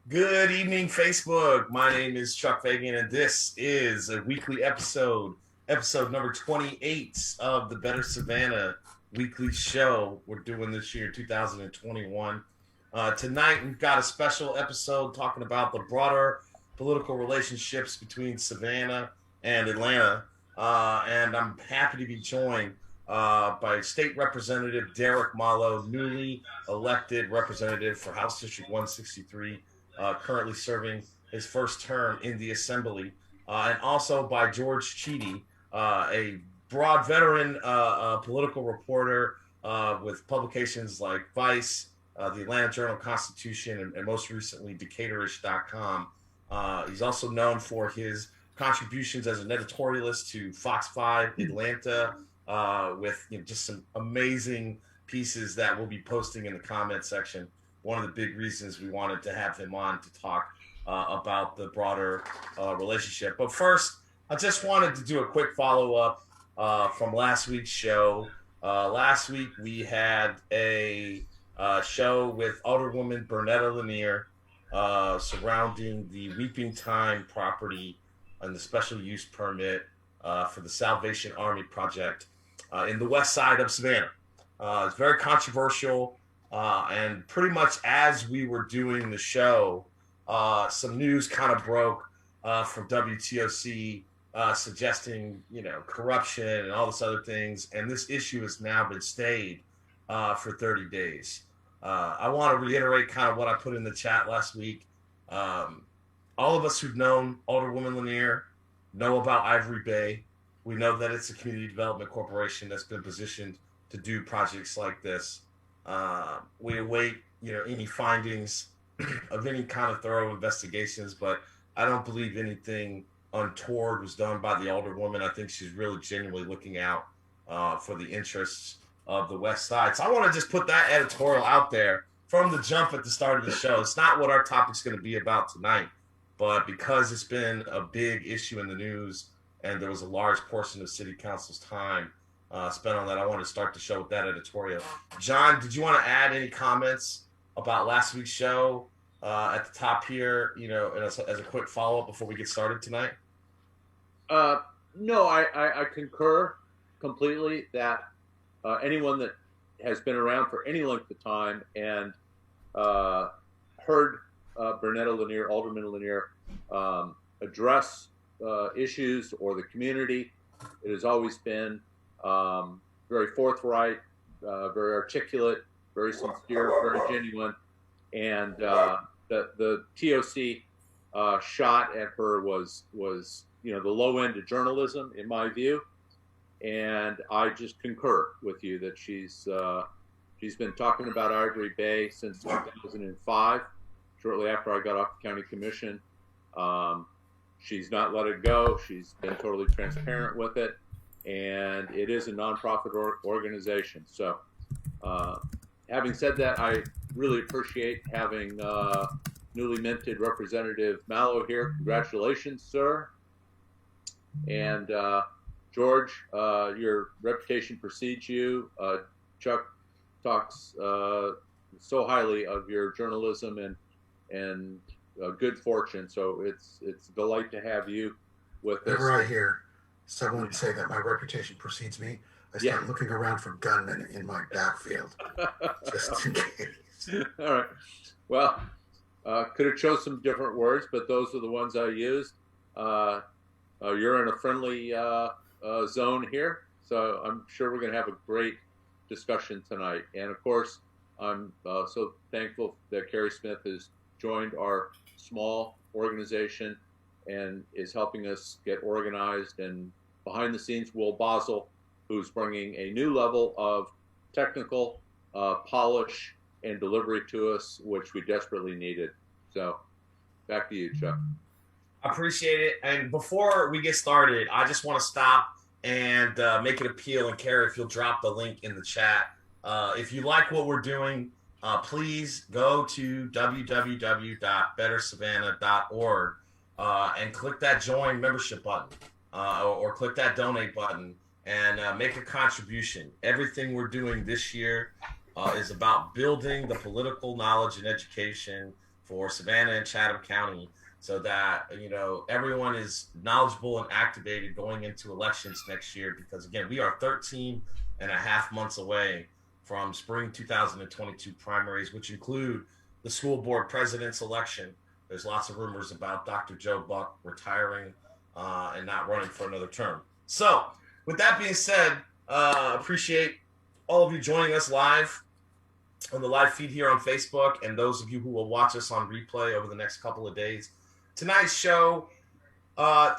Good evening, Facebook. My name is Chuck Fagan, and this is a weekly episode number 28 of the Better Savannah weekly show we're doing this year, 2021. Tonight, we've got a special episode talking about the broader political relationships between Savannah and Atlanta. And I'm happy to be joined by State Representative Derek Mallow, newly elected representative for House District 163, currently serving his first term in the assembly, and also by George Chidi, a broad veteran political reporter with publications like Vice, the Atlanta Journal-Constitution, and most recently Decatorish.com. He's also known for his contributions as an editorialist to Fox 5 Atlanta, with just some amazing pieces that we'll be posting in the comment section. One of the big reasons we wanted to have him on to talk about the broader relationship. But first, I just wanted to do a quick follow up from last week's show. Last week we had a show with Alderwoman Bernetta Lanier surrounding the Weeping Time property and the special use permit for the Salvation Army project in the west side of Savannah. It's very controversial. And pretty much as we were doing the show, some news kind of broke from WTOC suggesting, corruption and all this other things. And this issue has now been stayed for 30 days. I want to reiterate kind of what I put in the chat last week. All of us who've known Alderwoman Lanier know about Ivory Bay. We know that it's a community development corporation that's been positioned to do projects like this. We await, any findings of any kind of thorough investigations, but I don't believe anything untoward was done by the Alderwoman. I think she's really genuinely looking out for the interests of the West Side. So I want to just put that editorial out there from the jump at the start of the show. It's not what our topic's going to be about tonight, but because it's been a big issue in the news and there was a large portion of City Council's time spent on that, I want to start the show with that editorial. John, did you want to add any comments about last week's show at the top here, as a quick follow-up before we get started tonight? No, I concur completely that anyone that has been around for any length of time and heard Bernetta Lanier, Alderman Lanier, address issues or the community, it has always been very forthright, very articulate, very sincere, very genuine. And the TOC shot at her was the low end of journalism, in my view. And I just concur with you that she's been talking about Ivory Bay since 2005, shortly after I got off the county commission. She's not let it go. She's been totally transparent with it. And it is a nonprofit organization. So having said that, I really appreciate having newly minted Representative Mallow here. Congratulations, sir. And George, your reputation precedes you. Chuck talks so highly of your journalism and good fortune. So it's a delight to have you with us. Whenever I hear someone say that my reputation precedes me, I start looking around for gunmen in my backfield, just in case. All right. Well, could have chose some different words, but those are the ones I used. You're in a friendly zone here, so I'm sure we're going to have a great discussion tonight. And of course, I'm so thankful that Carrie Smith has joined our small organization and is helping us get organized. And behind the scenes, Will Basel, who's bringing a new level of technical polish and delivery to us, which we desperately needed. So back to you, Chuck. I appreciate it. And before we get started, I just want to stop and make an appeal. And Carrie, if you'll drop the link in the chat. If you like what we're doing, please go to www.bettersavannah.org and click that join membership button or click that donate button and make a contribution. Everything we're doing this year is about building the political knowledge and education for Savannah and Chatham County, so that everyone is knowledgeable and activated going into elections next year. Because again, we are 13 and a half months away from spring 2022 primaries, which include the school board president's election. There's lots of rumors about Dr. Joe Buck retiring and not running for another term. So, with that being said, appreciate all of you joining us live on the live feed here on Facebook, and those of you who will watch us on replay over the next couple of days. Tonight's show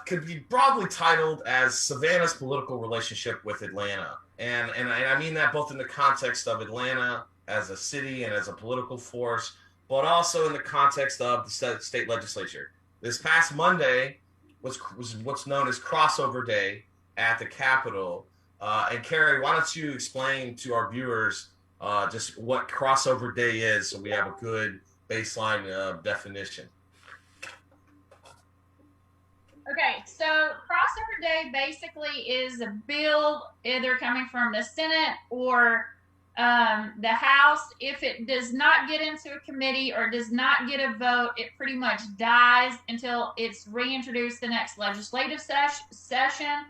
could be broadly titled as Savannah's political relationship with Atlanta. And I mean that both in the context of Atlanta as a city and as a political force, but also in the context of the state legislature. This past Monday was what's known as crossover day at the Capitol. And Carrie, why don't you explain to our viewers just what crossover day is, so we have a good baseline definition. Okay, so crossover day basically is a bill either coming from the Senate or the House. If it does not get into a committee or does not get a vote, it pretty much dies until it's reintroduced the next legislative session.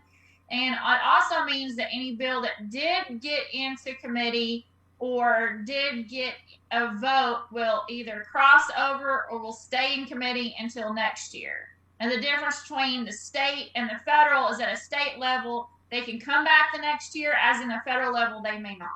And it also means that any bill that did get into committee or did get a vote will either cross over or will stay in committee until next year. And the difference between the state and the federal is at a state level, they can come back the next year, as in the federal level, they may not.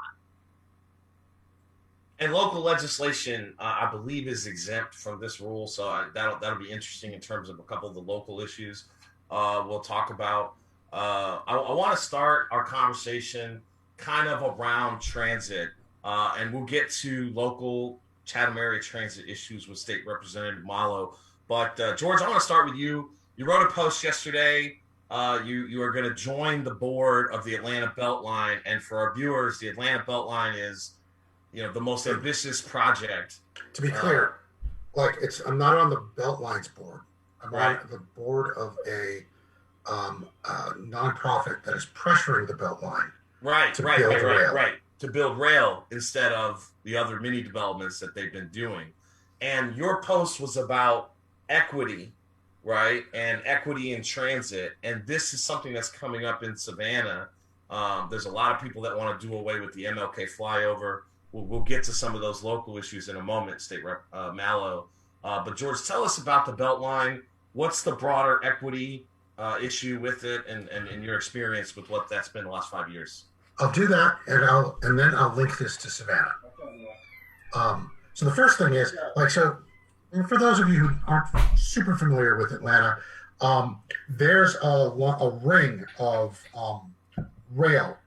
And local legislation, I believe, is exempt from this rule. So that'll be interesting in terms of a couple of the local issues we'll talk about. I want to start our conversation kind of around transit, and we'll get to local Chatham area transit issues with State Representative Mallow. But George, I want to start with you. You wrote a post yesterday. You are going to join the board of the Atlanta Beltline, and for our viewers, the Atlanta Beltline is, the most ambitious project. To be clear, I'm not on the Beltlines board. I'm on the board of a nonprofit that is pressuring the Beltline. Right. To build rail instead of the other mini developments that they've been doing. And your post was about equity, right? And equity in transit. And this is something that's coming up in Savannah. There's a lot of people that want to do away with the MLK flyover. We'll get to some of those local issues in a moment, State Rep Mallow. But George, tell us about the Beltline. What's the broader equity issue with it, and your experience with what that's been the last 5 years? I'll do that, and then I'll link this to Savannah. So the first thing is, for those of you who aren't super familiar with Atlanta, there's a ring of rail,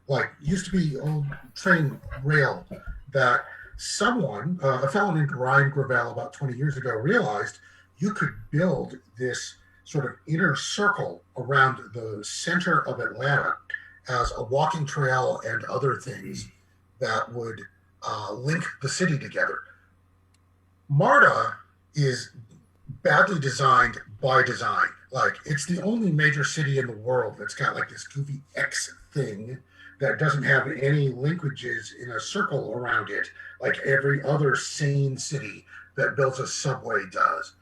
used to be old train rail, that someone, a fellow named Ryan Gravel, about 20 years ago, realized you could build this sort of inner circle around the center of Atlanta as a walking trail and other things that would link the city together. MARTA is badly designed by design. It's the only major city in the world that's got this goofy X thing that doesn't have any linkages in a circle around it, like every other sane city that builds a subway does.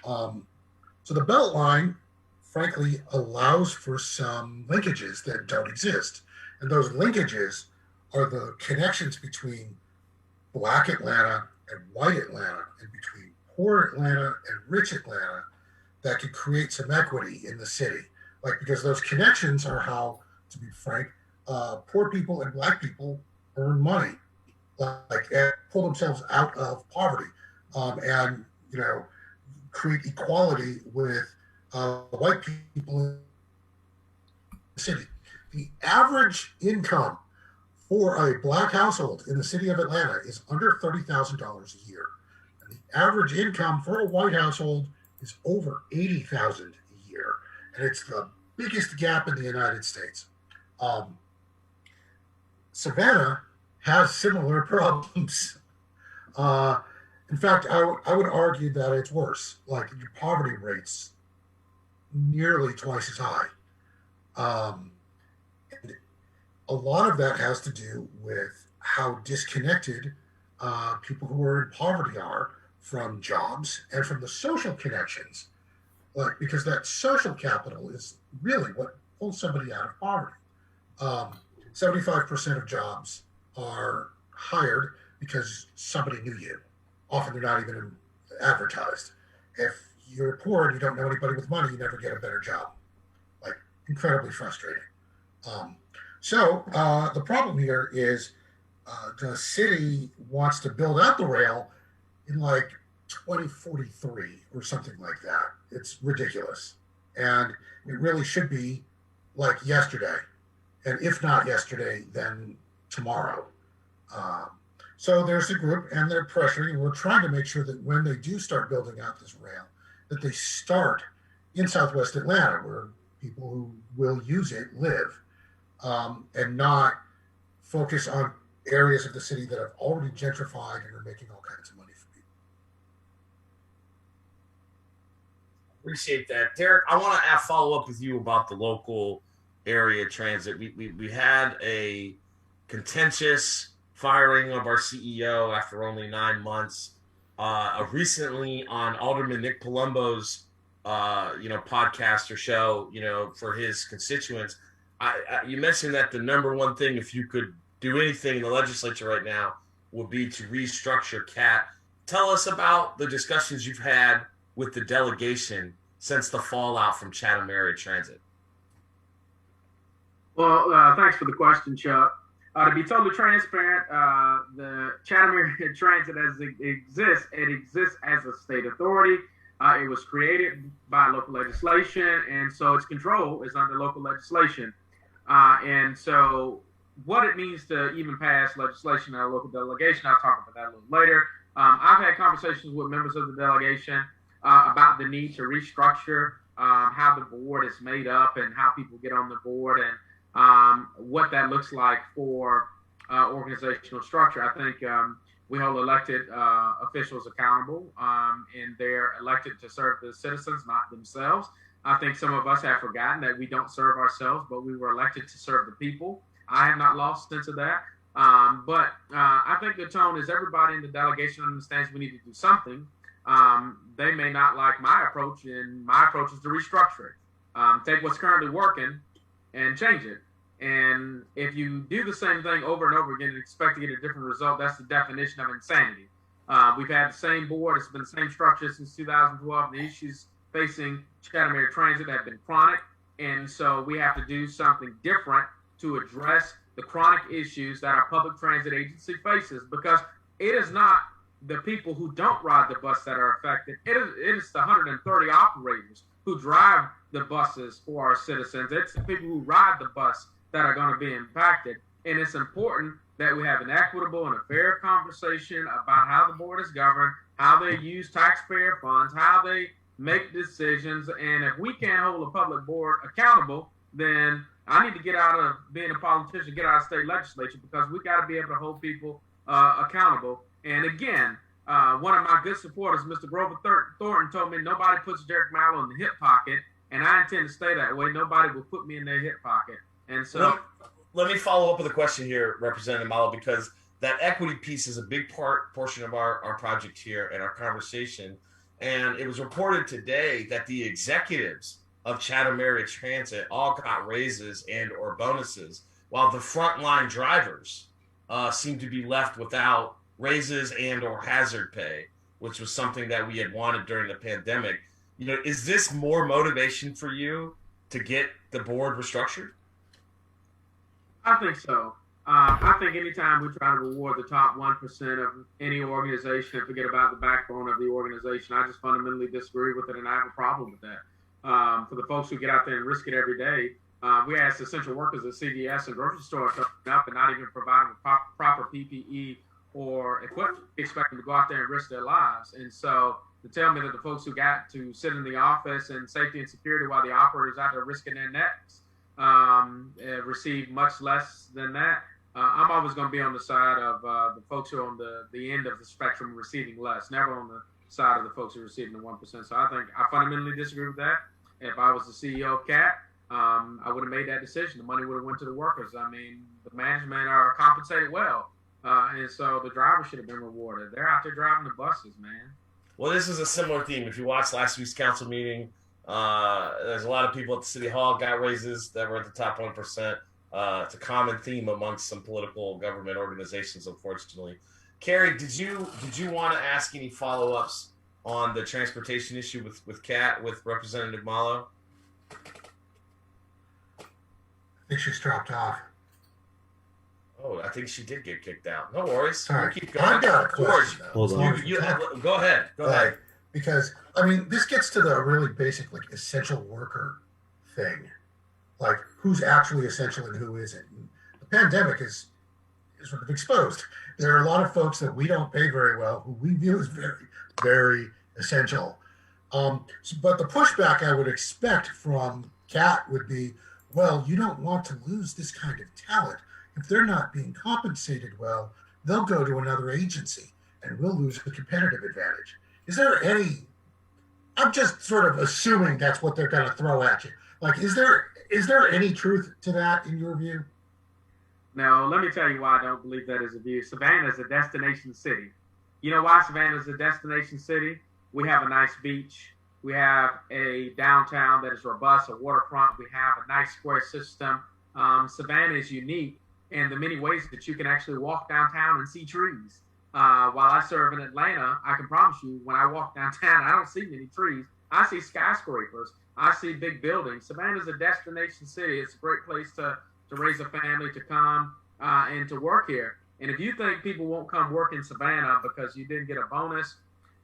So the Beltline, frankly, allows for some linkages that don't exist. And those linkages are the connections between Black Atlanta and white Atlanta, and between poor Atlanta and rich Atlanta, that could create some equity in the city. Because those connections are how, to be frank, poor people and Black people earn money, and pull themselves out of poverty, and create equality with white people in the city. The average income for a Black household in the city of Atlanta is under $30,000 a year. And the average income for a white household is over $80,000 a year. And it's the biggest gap in the United States. Savannah has similar problems. In fact, I would argue that it's worse. The poverty rate's nearly twice as high. And a lot of that has to do with how disconnected people who are in poverty are from jobs and from the social connections, like because that social capital is really what pulls somebody out of poverty. 75% of jobs are hired because somebody knew you. Often they're not even advertised. If you're poor and you don't know anybody with money, you never get a better job. Like, incredibly frustrating. The problem here is the city wants to build out the rail in like 2043 or something like that. It's ridiculous. And it really should be like yesterday. And if not yesterday, then tomorrow. So there's a group and they're pressuring, and we're trying to make sure that when they do start building out this rail, that they start in Southwest Atlanta, where people who will use it live, and not focus on areas of the city that have already gentrified and are making all kinds of money for people. Appreciate that. Derek, I want to follow up with you about the local area transit. We had a contentious firing of our CEO after only 9 months. Recently on Alderman Nick Palumbo's podcast or show, for his constituents, you mentioned that the number one thing, if you could do anything in the legislature right now, would be to restructure CAT. Tell us about the discussions you've had with the delegation since the fallout from Chatham Area Transit. Well, thanks for the question, Chuck. To be totally transparent, the Chatham Area Transit as it exists as a state authority. It was created by local legislation, and so its control is under local legislation. And so what it means to even pass legislation at a local delegation, I'll talk about that a little later. I've had conversations with members of the delegation about the need to restructure how the board is made up and how people get on the board, and what that looks like for organizational structure. I think we hold elected officials accountable, and they're elected to serve the citizens, not themselves. I think some of us have forgotten that we don't serve ourselves, but we were elected to serve the people. I have not lost sense of that. But I think the tone is everybody in the delegation understands we need to do something. They may not like my approach, and my approach is to restructure it. Take what's currently working and change it. And if you do the same thing over and over again and expect to get a different result, that's the definition of insanity. We've had the same board, it's been the same structure since 2012. The issues facing Chatham Area Transit have been chronic, and so we have to do something different to address the chronic issues that our public transit agency faces, because it is not the people who don't ride the bus that are affected. It is the 130 operators who drive the buses for our citizens. It's the people who ride the bus that are going to be impacted. And it's important that we have an equitable and a fair conversation about how the board is governed, how they use taxpayer funds, how they make decisions. And if we can't hold a public board accountable, then I need to get out of being a politician, get out of state legislature, because we got to be able to hold people accountable. And again, one of my good supporters, Mr. Grover Thornton, told me nobody puts Derek Mallow in the hip pocket, and I intend to stay that way. Nobody will put me in their hip pocket. And so, let me follow up with a question here, Representative Mallow, because that equity piece is a big portion of our project here and our conversation. And it was reported today that the executives of Chatham Area Transit all got raises and or bonuses, while the frontline drivers seem to be left without raises and or hazard pay, which was something that we had wanted during the pandemic. Is this more motivation for you to get the board restructured? I think so. I think anytime we try to reward the top 1% of any organization and forget about the backbone of the organization, I just fundamentally disagree with it, and I have a problem with that. For the folks who get out there and risk it every day, we ask essential workers at CVS and grocery stores to open up and not even provide them with proper PPE or equipment, expect them to go out there and risk their lives. And so to tell me that the folks who got to sit in the office and safety and security while the operators out there risking their necks receive much less than that, I'm always going to be on the side of the folks who are on the end of the spectrum receiving less, never on the side of the folks who are receiving the 1%. So I think I fundamentally disagree with that. If I was the CEO of CAT, I would have made that decision. The money would have went to the workers. I mean, the management are compensated well. And so the drivers should have been rewarded. They're out there driving the buses, man. Well, this is a similar theme. If you watched last week's council meeting, there's a lot of people at the city hall got raises that were at the top 1%. It's a common theme amongst some political government organizations, unfortunately. Carrie, did you want to ask any follow-ups on the transportation issue with Representative Mallow? I think she's dropped off. Oh, I think she did get kicked out. No worries. Sorry. Keep going. I've got a question. Hold on. Go ahead. Go ahead. Because, I mean, this gets to the really basic, like, essential worker thing. Like, who's actually essential and who isn't. And the pandemic is sort of exposed. There are a lot of folks that we don't pay very well who we view as very, very essential. But the pushback I would expect from Kat would be, well, you don't want to lose this kind of talent. If they're not being compensated well, they'll go to another agency and we'll lose the competitive advantage. Is there any, I'm just sort of assuming that's what they're going to throw at you. Like, is there any truth to that in your view? Now, let me tell you why I don't believe that is a view. Savannah is a destination city. You know why Savannah is a destination city? We have a nice beach. We have a downtown that is robust, a waterfront. We have a nice square system. Savannah is unique in the many ways that you can actually walk downtown and see trees. While I serve in Atlanta, I can promise you, when I walk downtown, I don't see many trees. I see skyscrapers. I see big buildings. Savannah is a destination city. It's a great place to raise a family, to come and to work here. And if you think people won't come work in Savannah because you didn't get a bonus,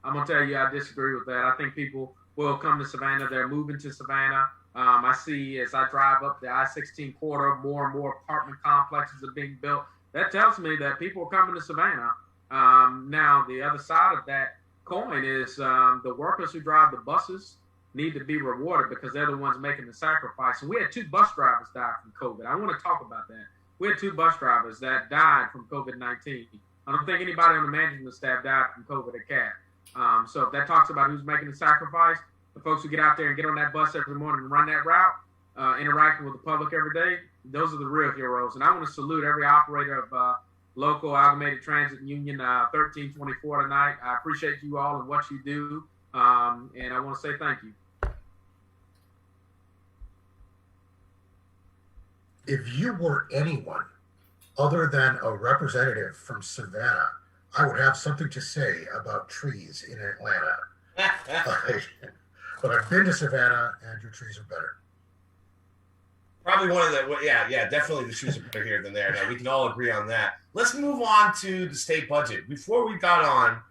I'm going to tell you I disagree with that. I think people will come to Savannah. They're moving to Savannah. I see as I drive up the I-16 corridor, more and more apartment complexes are being built. That tells me that people are coming to Savannah. Now, the other side of that coin is the workers who drive the buses need to be rewarded because they're the ones making the sacrifice. And we had 2 bus drivers die from COVID. I want to talk about that. We had 2 bus drivers that died from COVID-19. I don't think anybody on the management staff died from COVID at CAT. So if that talks about who's making the sacrifice, the folks who get out there and get on that bus every morning and run that route, interacting with the public every day, those are the real heroes. And I want to salute every operator of local Amalgamated Transit Union 1324 tonight. I appreciate you all and what you do, and I want to say thank you. If you were anyone other than a representative from Savannah, I would have something to say about trees in Atlanta. But I've been to Savannah, and your trees are better. Probably one of the, yeah, definitely the trees are better here than there. Now, we can all agree on that. Let's move on to the state budget. Before we got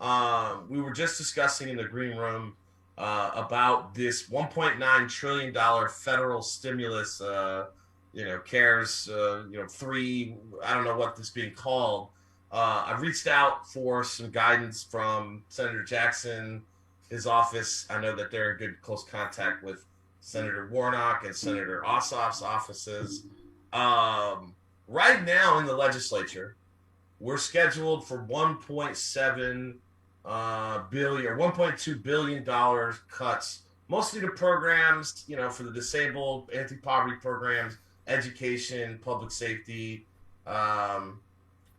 on, we were just discussing in the green room about this $1.9 trillion federal stimulus, CARES, 3, I don't know what this is being called. I've reached out for some guidance from Senator Jackson, his office. I know that they're in good, close contact with Senator Warnock and Senator Ossoff's offices. Right now in the legislature, we're scheduled for $1.7 billion or $1.2 billion cuts, mostly to programs, for the disabled, anti-poverty programs, education, public safety.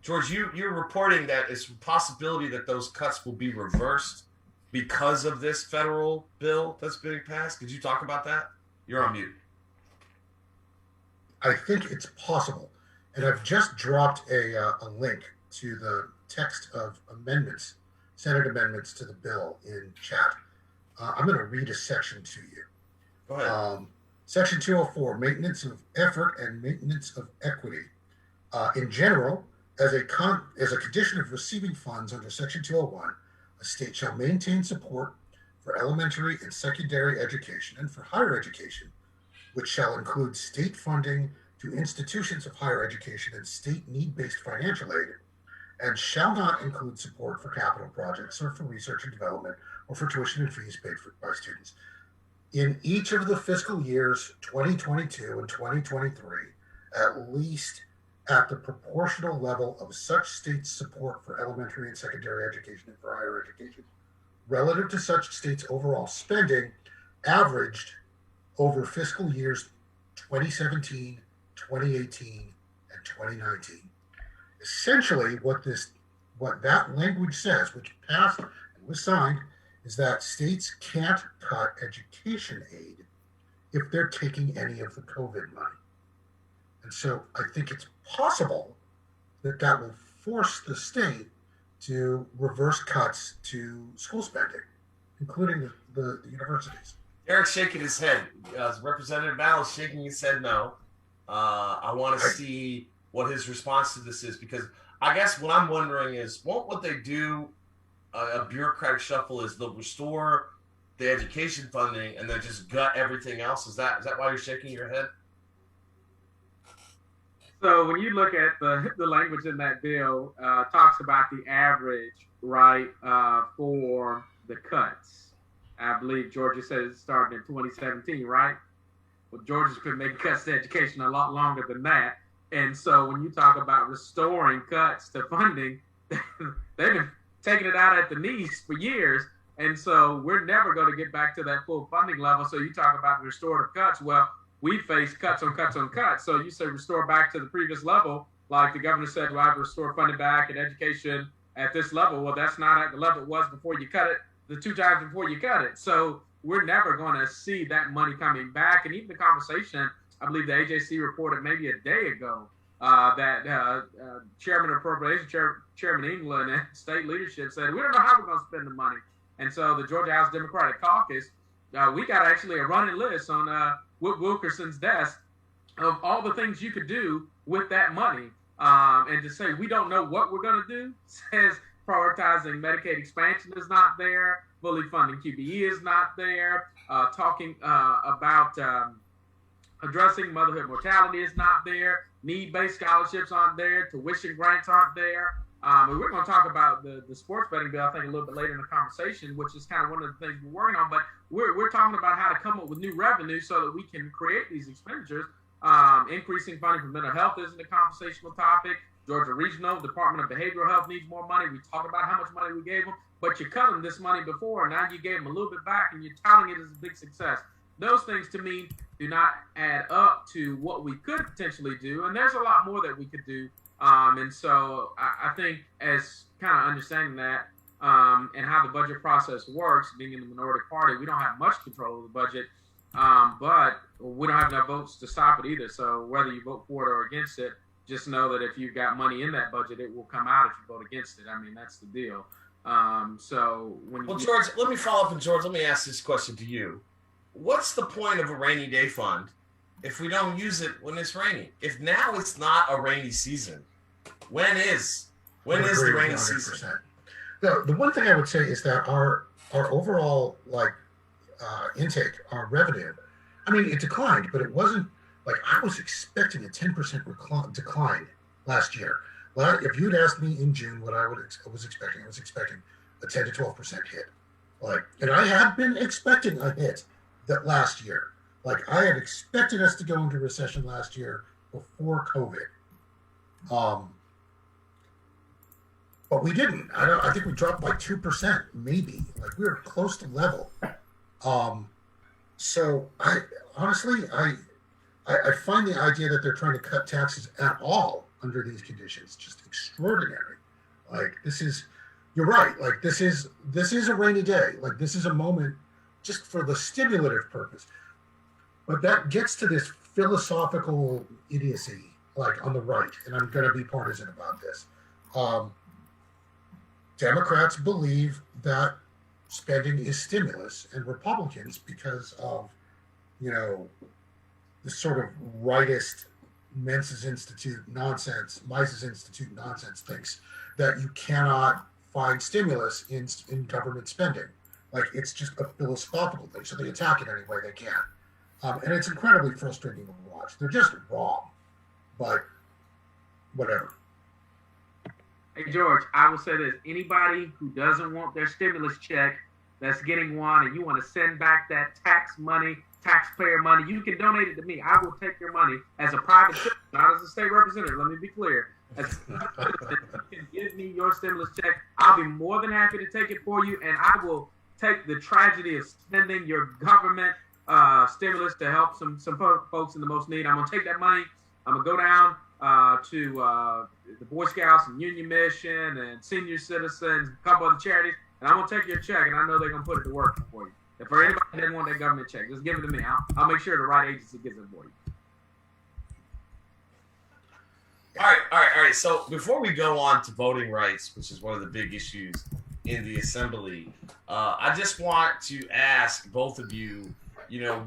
George, you're reporting that it's a possibility that those cuts will be reversed because of this federal bill that's being passed. Could you talk about that? You're on mute. I think it's possible. And I've just dropped a link to the text of amendments, Senate amendments to the bill in chat. I'm going to read a section to you. Go ahead. Section 204, maintenance of effort and maintenance of equity. In general, as a condition of receiving funds under Section 201, a state shall maintain support for elementary and secondary education and for higher education, which shall include state funding to institutions of higher education and state need-based financial aid, and shall not include support for capital projects or for research and development or for tuition and fees paid for by students. In each of the fiscal years 2022 and 2023, at least at the proportional level of such states' support for elementary and secondary education and for higher education, relative to such states' overall spending, averaged over fiscal years 2017, 2018, and 2019. Essentially, what that language says, which passed and it was signed, is that states can't cut education aid if they're taking any of the COVID money. And so I think it's possible that that will force the state to reverse cuts to school spending, including the universities. Derek's shaking his head. Representative Mallow shaking his head no. I want to see what his response to this is, because I guess what I'm wondering is, what they do, a bureaucratic shuffle, is they'll restore the education funding and then just gut everything else? Is that why you're shaking your head? So when you look at the language in that bill, talks about the average, right, for the cuts. I believe Georgia said it started in 2017, right? Well, Georgia's been making cuts to education a lot longer than that. And so when you talk about restoring cuts to funding, they've been taking it out at the knees for years. And so we're never going to get back to that full funding level. So you talk about restorative cuts. Well, we face cuts on cuts on cuts. So you say restore back to the previous level, like the governor said, well, I have to restore funding back in education at this level. Well, that's not at the level it was before you cut it, the 2 times before you cut it. So we're never going to see that money coming back. And even the conversation, I believe the AJC reported maybe a day ago that Chairman of Appropriations, Chairman England, and state leadership said, we don't know how we're going to spend the money. And so the Georgia House Democratic Caucus, we got actually a running list on Whit Wilkerson's desk of all the things you could do with that money. And to say we don't know what we're going to do, says prioritizing Medicaid expansion is not there, fully funding QBE is not there, talking about addressing motherhood mortality is not there, need-based scholarships aren't there, tuition grants aren't there. And we're going to talk about the sports betting bill, I think, a little bit later in the conversation, which is kind of one of the things we're working on. But we're talking about how to come up with new revenue so that we can create these expenditures. Increasing funding for mental health isn't a conversational topic. Georgia Regional Department of Behavioral Health needs more money. We talk about how much money we gave them, but you cut them this money before, and now you gave them a little bit back, and you're touting it as a big success. Those things, to me, do not add up to what we could potentially do, and there's a lot more that we could do. And so I think, as kind of understanding that and how the budget process works, being in the minority party, we don't have much control of the budget, but we don't have enough votes to stop it either. So whether you vote for it or against it, just know that if you've got money in that budget, it will come out if you vote against it. I mean, that's the deal. So when George, let me follow up, and George, let me ask this question to you. What's the point of a rainy day fund if we don't use it when it's raining? If now it's not a rainy season, when is the rainy 100%. Season? The one thing I would say is that our overall intake, our revenue, I mean, it declined, but it wasn't like I was expecting a 10% decline last year. Well, if you'd asked me in June what I was expecting a 10 to 12% hit. And I had been expecting a hit that last year. I had expected us to go into recession last year before COVID. But we didn't. I think we dropped by 2%, maybe. We were close to level. So I honestly find the idea that they're trying to cut taxes at all under these conditions just extraordinary. You're right. This is a rainy day. This is a moment just for the stimulative purpose. But that gets to this philosophical idiocy, on the right, and I'm going to be partisan about this. Democrats believe that spending is stimulus, and Republicans, because of, the sort of rightist Mises Institute nonsense, thinks that you cannot find stimulus in government spending. It's just a philosophical thing, so they attack it any way they can. And it's incredibly frustrating to watch. They're just wrong, but whatever. Hey, George, I will say this. Anybody who doesn't want their stimulus check that's getting one, and you want to send back that taxpayer money, you can donate it to me. I will take your money as a private citizen, not as a state representative. Let me be clear. As a citizen, you can give me your stimulus check. I'll be more than happy to take it for you, and I will take the tragedy of spending your government stimulus to help some folks in the most need. I'm going to take that money. I'm going to go down to the Boy Scouts and Union Mission and Senior Citizens, a couple other charities. and I'm gonna take your check, and I know they're gonna put it to work for you. If for anybody that doesn't want that government check, just give it to me. I'll make sure the right agency gets it for you. All right. So before we go on to voting rights, which is one of the big issues in the assembly, I just want to ask both of you,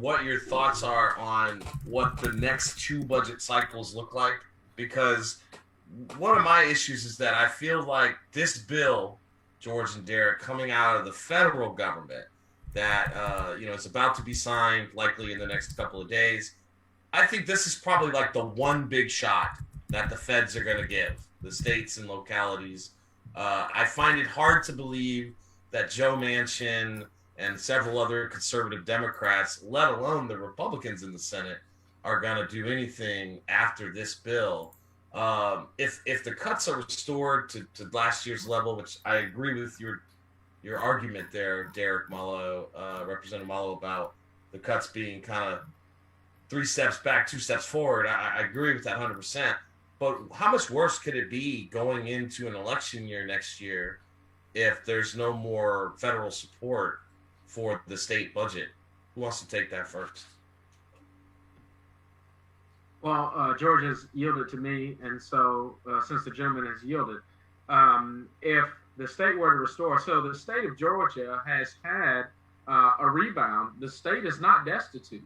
what your thoughts are on what the next 2 budget cycles look like. Because one of my issues is that I feel like this bill, George and Derek, coming out of the federal government, that is about to be signed likely in the next couple of days. I think this is probably like the one big shot that the feds are going to give the states and localities. I find it hard to believe that Joe Manchin and several other conservative Democrats, let alone the Republicans in the Senate, are going to do anything after this bill. If the cuts are restored to last year's level, which I agree with your argument there, Derek Mallow, Representative Mallow, about the cuts being kind of 3 steps back, 2 steps forward. I agree with that 100%. But how much worse could it be going into an election year next year if there's no more federal support for the state budget? Who wants to take that first? Well, George has yielded to me, and so since the gentleman has yielded, if the state were to restore, so the state of Georgia has had a rebound. The state is not destitute.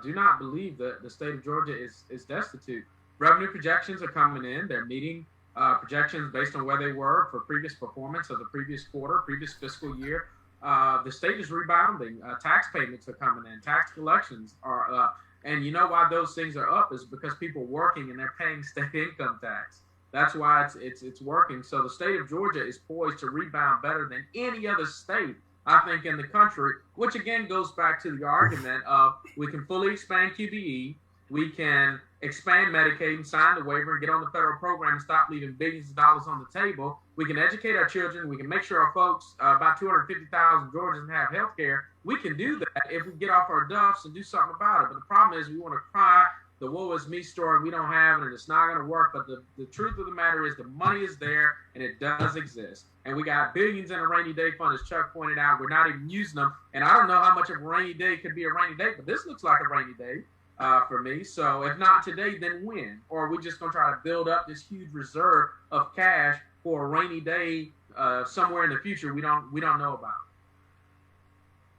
Do not believe that the state of Georgia is destitute. Revenue projections are coming in. They're meeting projections based on where they were for previous performance of the previous quarter, previous fiscal year. The state is rebounding. Tax payments are coming in. Tax collections are up. And you know why those things are up is because people are working and they're paying state income tax. That's why it's working. So the state of Georgia is poised to rebound better than any other state, I think, in the country, which again goes back to the argument of we can fully expand QBE, we can expand Medicaid and sign the waiver and get on the federal program and stop leaving billions of dollars on the table. We can educate our children. We can make sure our folks, about 250,000 Georgians, have health care. We can do that if we get off our duffs and do something about it. But the problem is we want to cry the woe is me story and we don't have it and it's not going to work. But the truth of the matter is the money is there and it does exist. And we got billions in a rainy day fund, as Chuck pointed out. We're not even using them. And I don't know how much of a rainy day could be a rainy day, but this looks like a rainy day. For me. So if not today, then when? Or are we just going to try to build up this huge reserve of cash for a rainy day somewhere in the future we don't know about?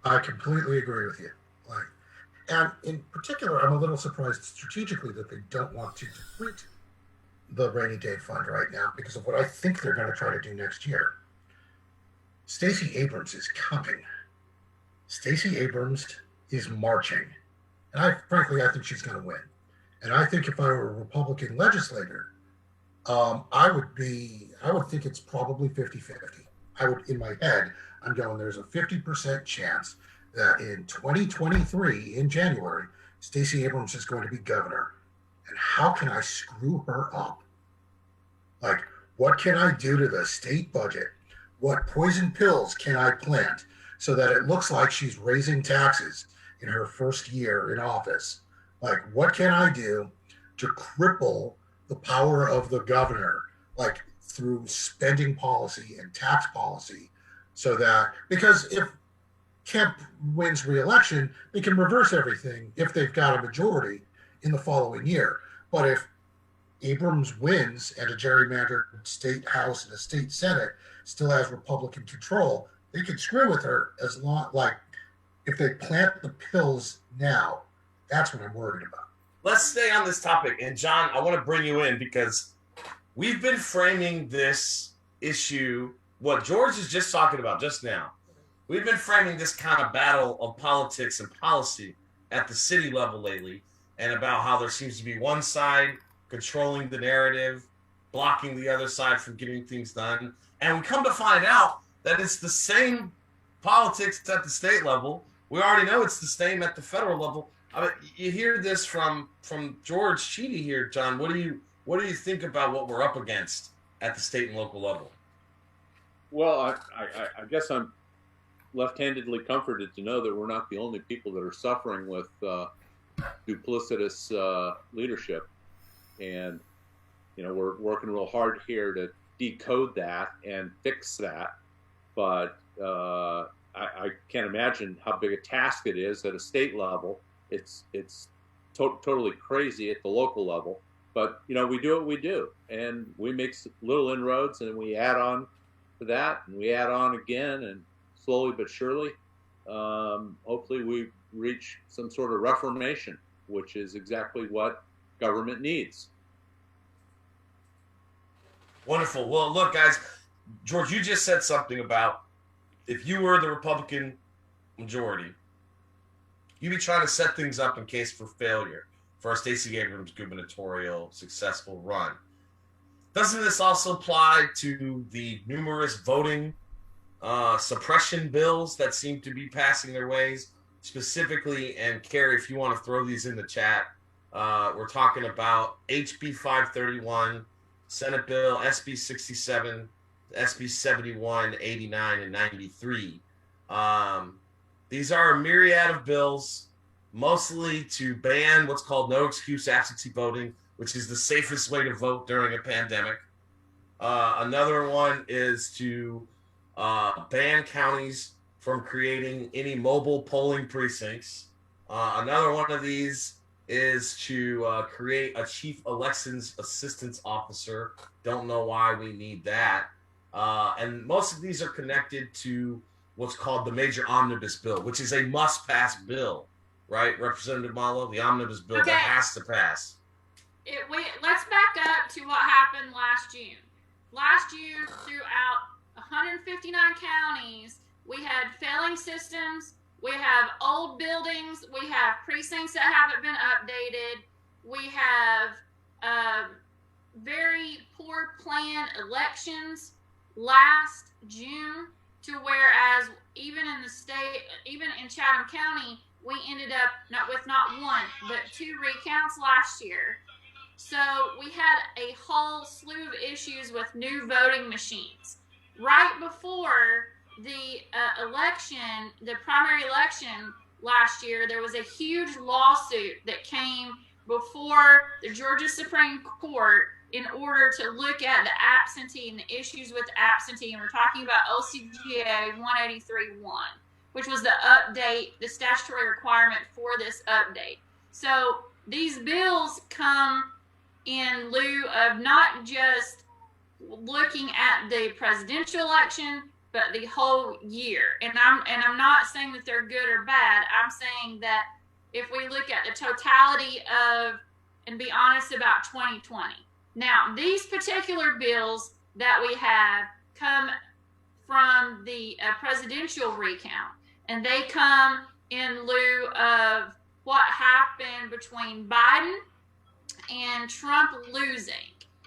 I completely agree with you. And in particular, I'm a little surprised strategically that they don't want to deplete the rainy day fund right now because of what I think they're going to try to do next year. Stacey Abrams is coming. Stacey Abrams is marching. And I think she's going to win. And I think if I were a Republican legislator, I would think it's probably 50-50. In my head, I'm going, there's a 50% chance that in 2023, in January, Stacey Abrams is going to be governor. And how can I screw her up? Like, what can I do to the state budget? What poison pills can I plant so that it looks like she's raising taxes in her first year in office? Like, what can I do to cripple the power of the governor, like through spending policy and tax policy, so that, because if Kemp wins re-election, they can reverse everything if they've got a majority in the following year. But if Abrams wins and a gerrymandered state house and a state senate still has Republican control, they can screw with her as long, like, if they plant the pills now. That's what I'm worried about. Let's stay on this topic. And John, I want to bring you in because we've been framing this issue, what George is just talking about just now. We've been framing this kind of battle of politics and policy at the city level lately, and about how there seems to be one side controlling the narrative, blocking the other side from getting things done. And we come to find out that it's the same politics at the state level. We already know it's the same at the federal level. I mean, you hear this from George Chidi here, John. What do you think about what we're up against at the state and local level? Well, I guess I'm left-handedly comforted to know that we're not the only people that are suffering with duplicitous leadership, and we're working real hard here to decode that and fix that. But I can't imagine how big a task it is at a state level. It's totally crazy at the local level. But, you know, we do what we do, and we make little inroads, and we add on to that, and we add on again, and slowly but surely, hopefully we reach some sort of reformation, which is exactly what government needs. Wonderful. Well, look, guys, George, you just said something about if you were the Republican majority, you'd be trying to set things up in case for failure for our Stacey Abrams gubernatorial successful run. Doesn't this also apply to the numerous voting suppression bills that seem to be passing their ways? Specifically, and Carrie, if you want to throw these in the chat, we're talking about HB 531, Senate Bill SB 67, SB 71, 89, and 93. These are a myriad of bills, mostly to ban what's called no excuse absentee voting, which is the safest way to vote during a pandemic. Another one is to ban counties from creating any mobile polling precincts. Another one of these is to create a chief elections assistance officer. Don't know why we need that. And most of these are connected to what's called the major omnibus bill, which is a must-pass bill, right, Representative Mallow? The omnibus bill that has to pass. Let's back up to what happened last June. Last June, throughout 159 counties, we had failing systems, we have old buildings, we have precincts that haven't been updated, we have very poor planned elections last June, to whereas even in the state, even in Chatham County, we ended up with not one, but 2 recounts last year. So we had a whole slew of issues with new voting machines. Right before the election, the primary election last year, there was a huge lawsuit that came before the Georgia Supreme Court in order to look at the absentee and the issues with the absentee. And we're talking about OCGA 183.1, which was the update, the statutory requirement for this update. So these bills come in lieu of not just looking at the presidential election, but the whole year. And I'm not saying that they're good or bad. I'm saying that if we look at the totality of, and be honest about 2020. Now, these particular bills that we have come from the presidential recount, and they come in lieu of what happened between Biden and Trump losing.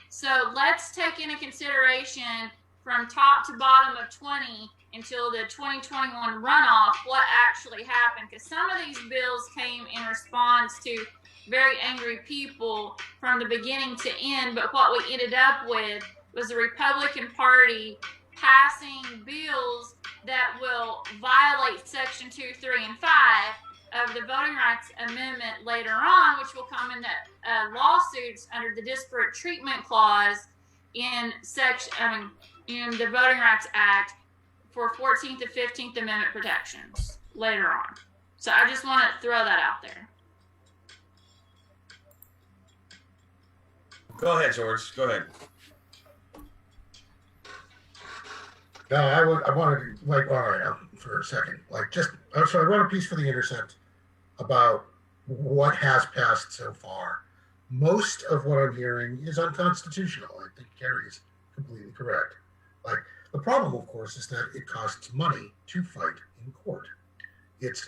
So let's take into consideration from top to bottom of 20 until the 2021 runoff what actually happened, because some of these bills came in response to very angry people from the beginning to end, but what we ended up with was the Republican Party passing bills that will violate Section 2, 3, and 5 of the Voting Rights Amendment later on, which will come in lawsuits under the Disparate Treatment Clause in the Voting Rights Act for 14th to 15th Amendment protections later on. So I just want to throw that out there. Go ahead, George. Go ahead. No, I wanted to, all right, for a second. So I wrote a piece for The Intercept about what has passed so far. Most of what I'm hearing is unconstitutional. I think Carrie is completely correct. The problem, of course, is that it costs money to fight in court. It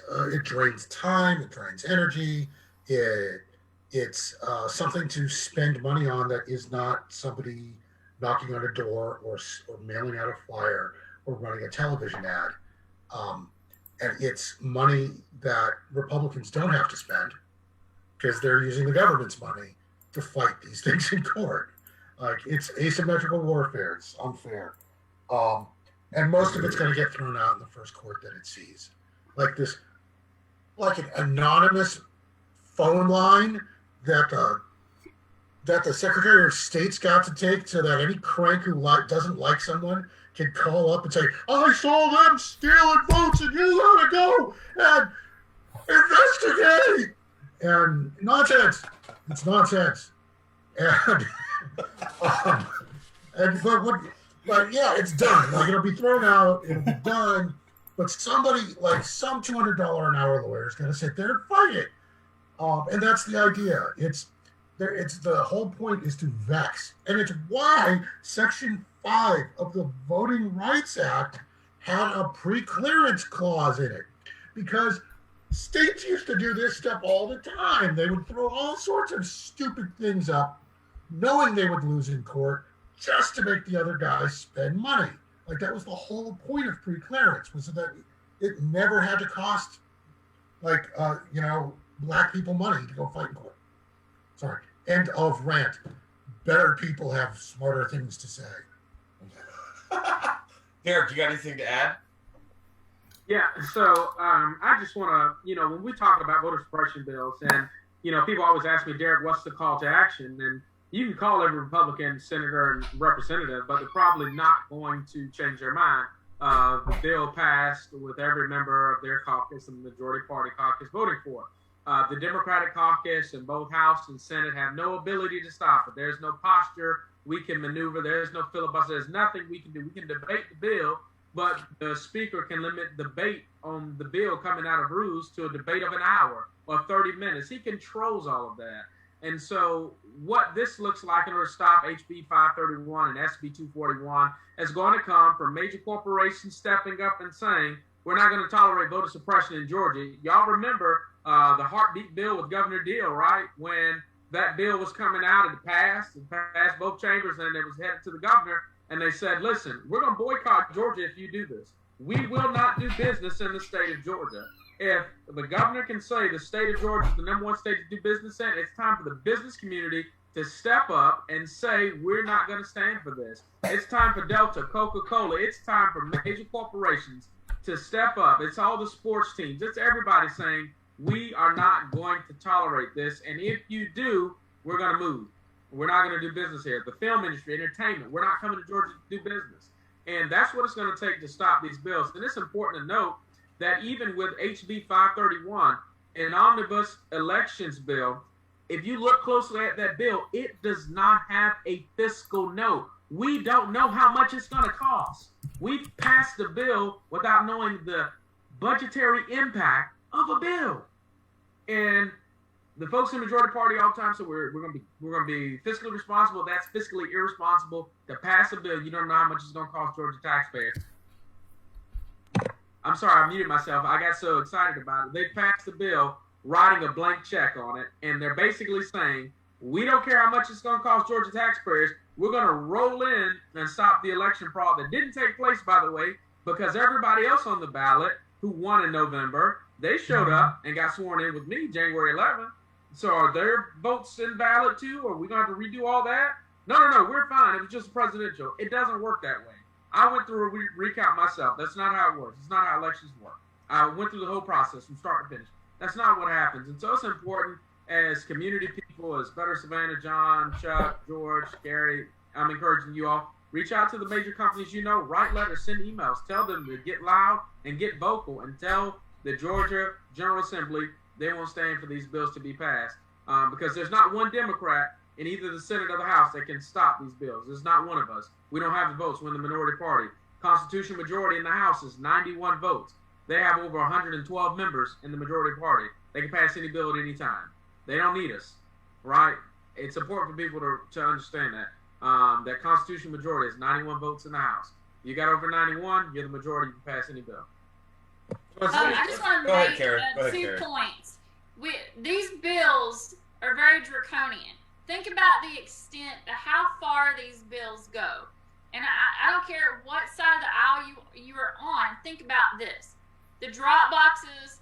drains time, it drains energy, it's something to spend money on that is not somebody knocking on a door or mailing out a flyer or running a television ad. And it's money that Republicans don't have to spend because they're using the government's money to fight these things in court. It's asymmetrical warfare. It's unfair. And most of it's going to get thrown out in the first court that it sees. Like an anonymous phone line that that the Secretary of State's got to take so that any crank who doesn't like someone can call up and say, I saw them stealing votes and you gotta go and investigate. And nonsense. It's nonsense. And, but yeah, it's done. Like, it'll be thrown out. It'll be done. But somebody, like some $200 an hour lawyer, is going to sit there and fight it. And that's the idea. It's the whole point is to vex, and it's why Section 5 of the Voting Rights Act had a pre-clearance clause in it, because states used to do this stuff all the time. They would throw all sorts of stupid things up, knowing they would lose in court, just to make the other guys spend money. Like, that was the whole point of pre-clearance, was that it never had to cost, like, black people money to go fight in court. Sorry. End of rant. Better people have smarter things to say. Derek, you got anything to add? Yeah, so I just want to, when we talk about voter suppression bills, and, people always ask me, Derek, what's the call to action? And you can call every Republican senator and representative, but they're probably not going to change their mind. The bill passed with every member of their caucus and the majority party caucus voting for it. The Democratic caucus in both House and Senate have no ability to stop it. There's no posture we can maneuver. There's no filibuster. There's nothing we can do. We can debate the bill, but the speaker can limit debate on the bill coming out of rules to a debate of an hour or 30 minutes. He controls all of that. And so what this looks like in order to stop HB 531 and SB 241 is going to come from major corporations stepping up and saying, we're not going to tolerate voter suppression in Georgia. Y'all remember the heartbeat bill with Governor Deal, right? When that bill was coming out, it passed both chambers, and it was headed to the governor, and they said, listen, we're going to boycott Georgia if you do this. We will not do business in the state of Georgia. If the governor can say the state of Georgia is the #1 state to do business in, it's time for the business community to step up and say, we're not going to stand for this. It's time for Delta, Coca-Cola. It's time for major corporations to step up. It's all the sports teams. It's everybody saying, we are not going to tolerate this. And if you do, we're going to move. We're not going to do business here. The film industry, entertainment, we're not coming to Georgia to do business. And that's what it's going to take to stop these bills. And it's important to note that even with HB 531, an omnibus elections bill, if you look closely at that bill, it does not have a fiscal note. We don't know how much it's going to cost. We passed the bill without knowing the budgetary impact of a bill. And the folks in the majority party all the time say we're going to be fiscally responsible. That's fiscally irresponsible to pass a bill. You don't know how much it's going to cost Georgia taxpayers. I'm sorry, I muted myself. I got so excited about it. They passed the bill writing a blank check on it, and they're basically saying, we don't care how much it's going to cost Georgia taxpayers. We're going to roll in and stop the election fraud that didn't take place, by the way, because everybody else on the ballot who won in November, they showed up and got sworn in with me January 11th. So are their votes invalid too? Are we going to have to redo all that? No, we're fine. It was just presidential. It doesn't work that way. I went through a recount myself. That's not how it works. It's not how elections work. I went through the whole process from start to finish. That's not what happens. And so it's important as community people, as Better Savannah, John, Chuck, George, Gary, I'm encouraging you all, reach out to the major companies write letters, send emails, tell them to get loud and get vocal, and tell the Georgia General Assembly they won't stand for these bills to be passed. Because there's not one Democrat in either the Senate or the House that can stop these bills. There's not one of us. We don't have the votes. We're in the minority party. Constitutional majority in the House is 91 votes. They have over 112 members in the majority party. They can pass any bill at any time. They don't need us, right? It's important for people to understand that. That constitutional majority is 91 votes in the House. You got over 91, you're the majority, you can pass any bill. I just want to make 2 points. These bills are very draconian. Think about the extent of how far these bills go. And I don't care what side of the aisle you are on. Think about this. The drop boxes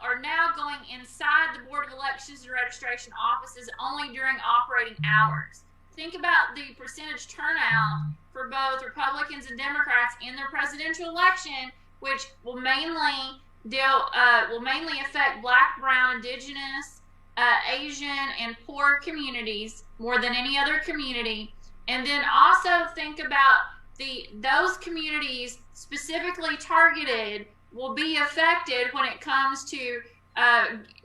are now going inside the Board of Elections and Registration offices only during operating hours. Think about the percentage turnout for both Republicans and Democrats in their presidential election, which will mainly affect Black, Brown, Indigenous, Asian and poor communities more than any other community. And then also think about those communities specifically targeted will be affected when it comes to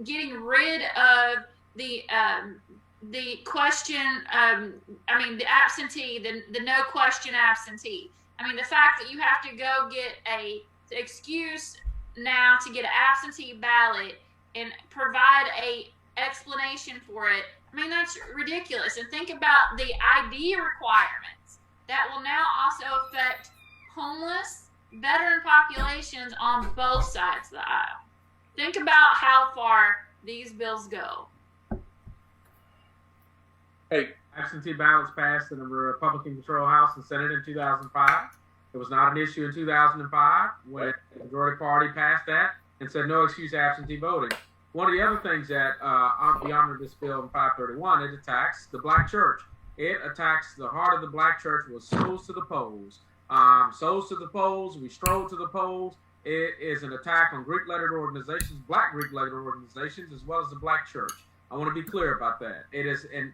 getting rid of the question, the absentee, the no question absentee. I mean, the fact that you have to go get a excuse now to get an absentee ballot and provide a explanation for it. I mean, that's ridiculous. And think about the ID requirements that will now also affect homeless veteran populations on both sides of the aisle. Think about how far these bills go. Hey, absentee ballots passed in the Republican-controlled House and Senate in 2005. It was not an issue in 2005 when the majority party passed that and said no excuse absentee voting. One of the other things that the omnibus bill in 531, it attacks the black church. It attacks the heart of the black church with souls to the polls. Souls to the polls, we stroll to the polls. It is an attack on Greek-lettered organizations, black Greek-lettered organizations, as well as the black church. I want to be clear about that. It is an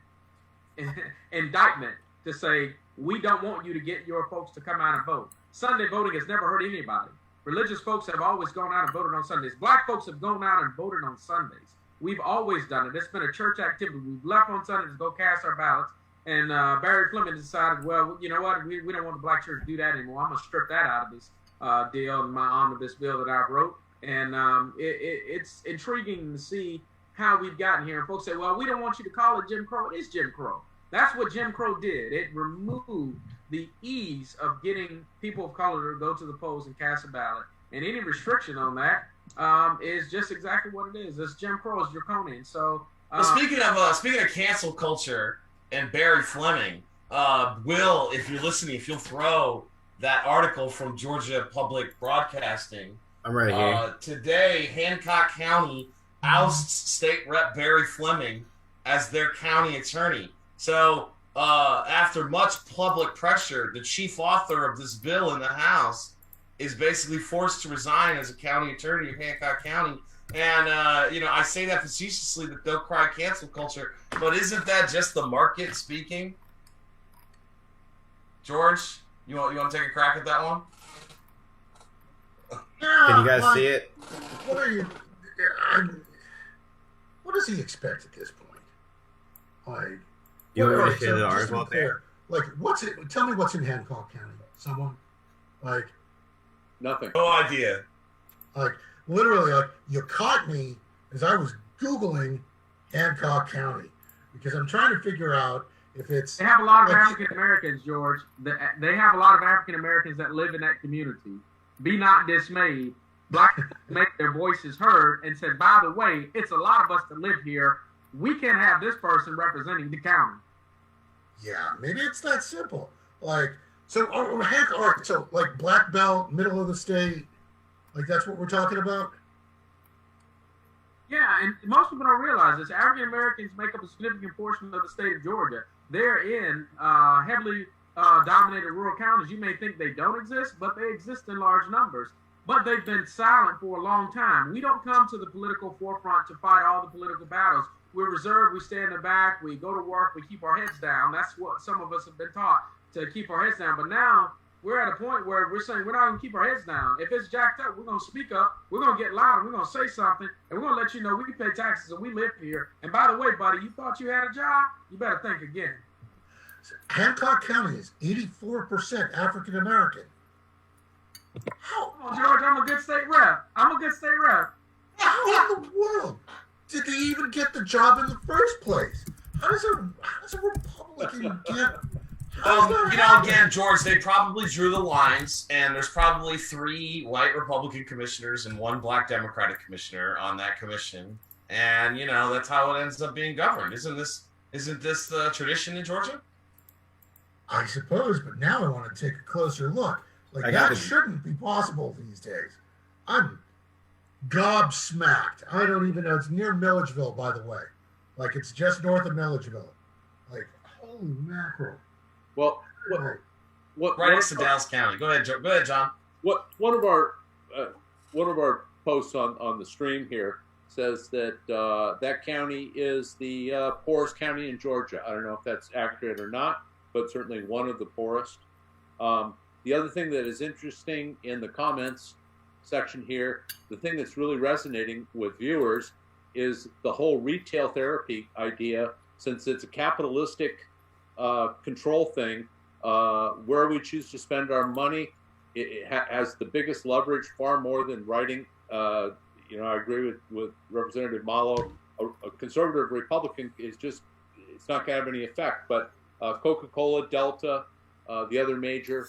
indictment to say, we don't want you to get your folks to come out and vote. Sunday voting has never hurt anybody. Religious folks have always gone out and voted on Sundays. Black folks have gone out and voted on Sundays. We've always done it. It's been a church activity. We've left on Sundays to go cast our ballots. And Barry Fleming decided, well, you know what? We don't want the black church to do that anymore. I'm going to strip that out of this deal in my omnibus bill that I wrote. And it's intriguing to see how we've gotten here. And folks say, well, we don't want you to call it Jim Crow. It is Jim Crow. That's what Jim Crow did. It removed the ease of getting people of color to go to the polls and cast a ballot. And any restriction on that is just exactly what it is. It's Jim Crow, it's draconian. So speaking of cancel culture and Barry Fleming, Will, if you're listening, if you'll throw that article from Georgia Public Broadcasting. I'm right here. Today, Hancock County ousts State Rep Barry Fleming as their county attorney. So after much public pressure, the chief author of this bill in the House is basically forced to resign as a county attorney of Hancock County. And, I say that facetiously that they'll cry cancel culture, but isn't that just the market speaking? George, you want to take a crack at that one? Can you guys see it? What are you? What does he expect at this point? Like, you want to share the article up there? Like, what's it? Tell me what's in Hancock County. Someone, like, Nothing. No idea. Like, literally, like, you caught me as I was Googling Hancock County because I'm trying to figure out if it's. They have a lot of African Americans, George. They have a lot of African Americans that live in that community. Be not dismayed. Black make their voices heard and said, by the way, it's a lot of us that live here. We can't have this person representing the county. Yeah, maybe it's that simple. Like, so, so like black belt, middle of the state, like that's what we're talking about? Yeah, and most people don't realize this. African Americans make up a significant portion of the state of Georgia. They're in heavily dominated rural counties. You may think they don't exist, but they exist in large numbers. But they've been silent for a long time. We don't come to the political forefront to fight all the political battles. We're reserved, we stay in the back, we go to work, we keep our heads down. That's what some of us have been taught, to keep our heads down. But now we're at a point where we're saying we're not going to keep our heads down. If it's jacked up, we're going to speak up, we're going to get loud, we're going to say something, and we're going to let you know we pay taxes and we live here. And by the way, buddy, you thought you had a job? You better think again. Hancock County is 84% African American. How? Come on, George, I'm a good state rep. I'm a good state rep. How in the world did they even get the job in the first place? How does a Republican get? Again, George, they probably drew the lines, and there's probably 3 white Republican commissioners and 1 black Democratic commissioner on that commission, and that's how it ends up being governed. Isn't this the tradition in Georgia? I suppose, but now I want to take a closer look. Like, that shouldn't be possible these days. I'm gobsmacked. I don't even know. It's near Milledgeville, by the way. Like, it's just north of Milledgeville. Like, holy mackerel. Well, right next to Dallas County. Go ahead, John. One of our posts on the stream here says that that county is the poorest county in Georgia. I don't know if that's accurate or not, but certainly one of the poorest. The other thing that is interesting in the comments section here, the thing that's really resonating with viewers is the whole retail therapy idea, since it's a capitalistic control thing. Where we choose to spend our money, it has the biggest leverage, far more than writing. I agree with Representative Mallow. A conservative Republican is just, it's not going to have any effect. But Coca-Cola, Delta, the other major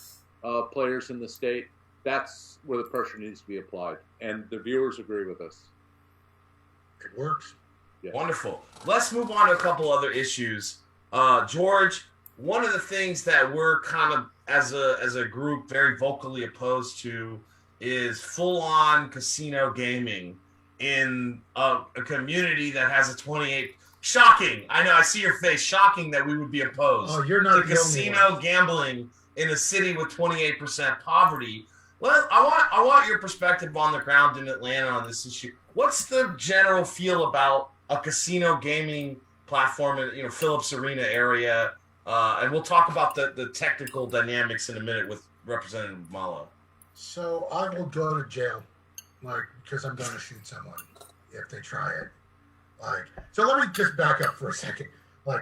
players in the state, that's where the pressure needs to be applied. And the viewers agree with us. It works. Yeah. Wonderful. Let's move on to a couple other issues. George, one of the things that we're kind of, as a group, very vocally opposed to is full-on casino gaming in a community that has a 28. Shocking. I know. I see your face. Shocking that we would be opposed you're not to the casino only one. Gambling in a city with 28% poverty. Well, I want your perspective on the ground in Atlanta on this issue. What's the general feel about a casino gaming platform in Phillips Arena area? And we'll talk about the technical dynamics in a minute with Representative Mallow. So I will go to jail, because I'm going to shoot someone if they try it. So let me just back up for a second.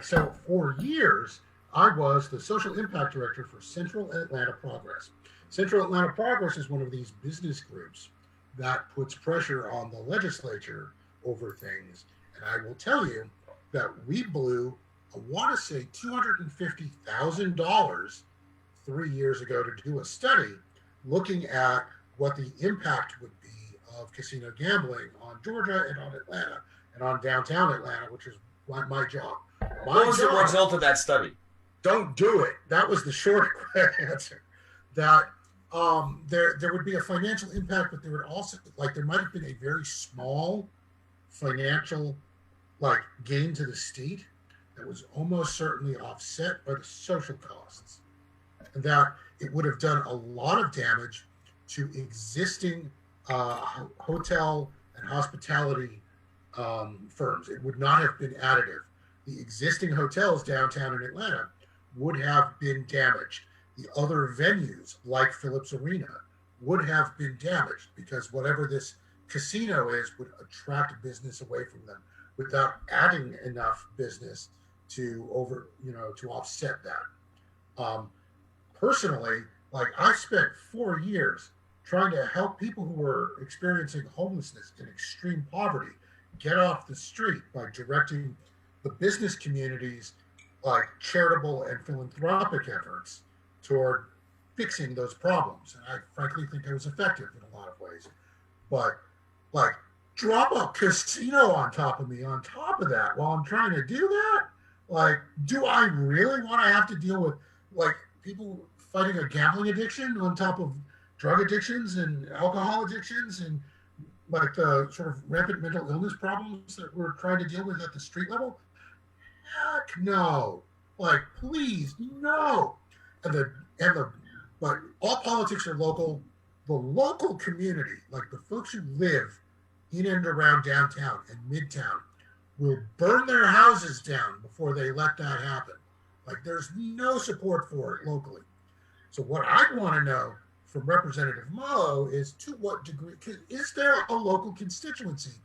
So for years, I was the social impact director for Central Atlanta Progress. Central Atlanta Progress is one of these business groups that puts pressure on the legislature over things. And I will tell you that we blew, I want to say, $250,000 3 years ago to do a study looking at what the impact would be of casino gambling on Georgia and on Atlanta and on downtown Atlanta, which is my job. What was the result of that study? Don't do it. That was the short answer. That there would be a financial impact, but there would also, there might have been a very small financial, gain to the state that was almost certainly offset by the social costs. And that it would have done a lot of damage to existing hotel and hospitality firms. It would not have been additive. The existing hotels downtown in Atlanta would have been damaged. The other venues, like Phillips Arena, would have been damaged because whatever this casino is would attract business away from them without adding enough business to offset that. Personally, I spent 4 years trying to help people who were experiencing homelessness and extreme poverty get off the street by directing the business community's charitable and philanthropic efforts toward fixing those problems. And I frankly think I was effective in a lot of ways. But drop a casino on top of me on top of that while I'm trying to do that? Do I really want to have to deal with people fighting a gambling addiction on top of drug addictions and alcohol addictions and the sort of rampant mental illness problems that we're trying to deal with at the street level? Heck no. Please, no. But all politics are local. The local community, the folks who live in and around downtown and midtown, will burn their houses down before they let that happen. There's no support for it locally. So what I want to know from Representative Mallow is, to what degree, is there a local constituency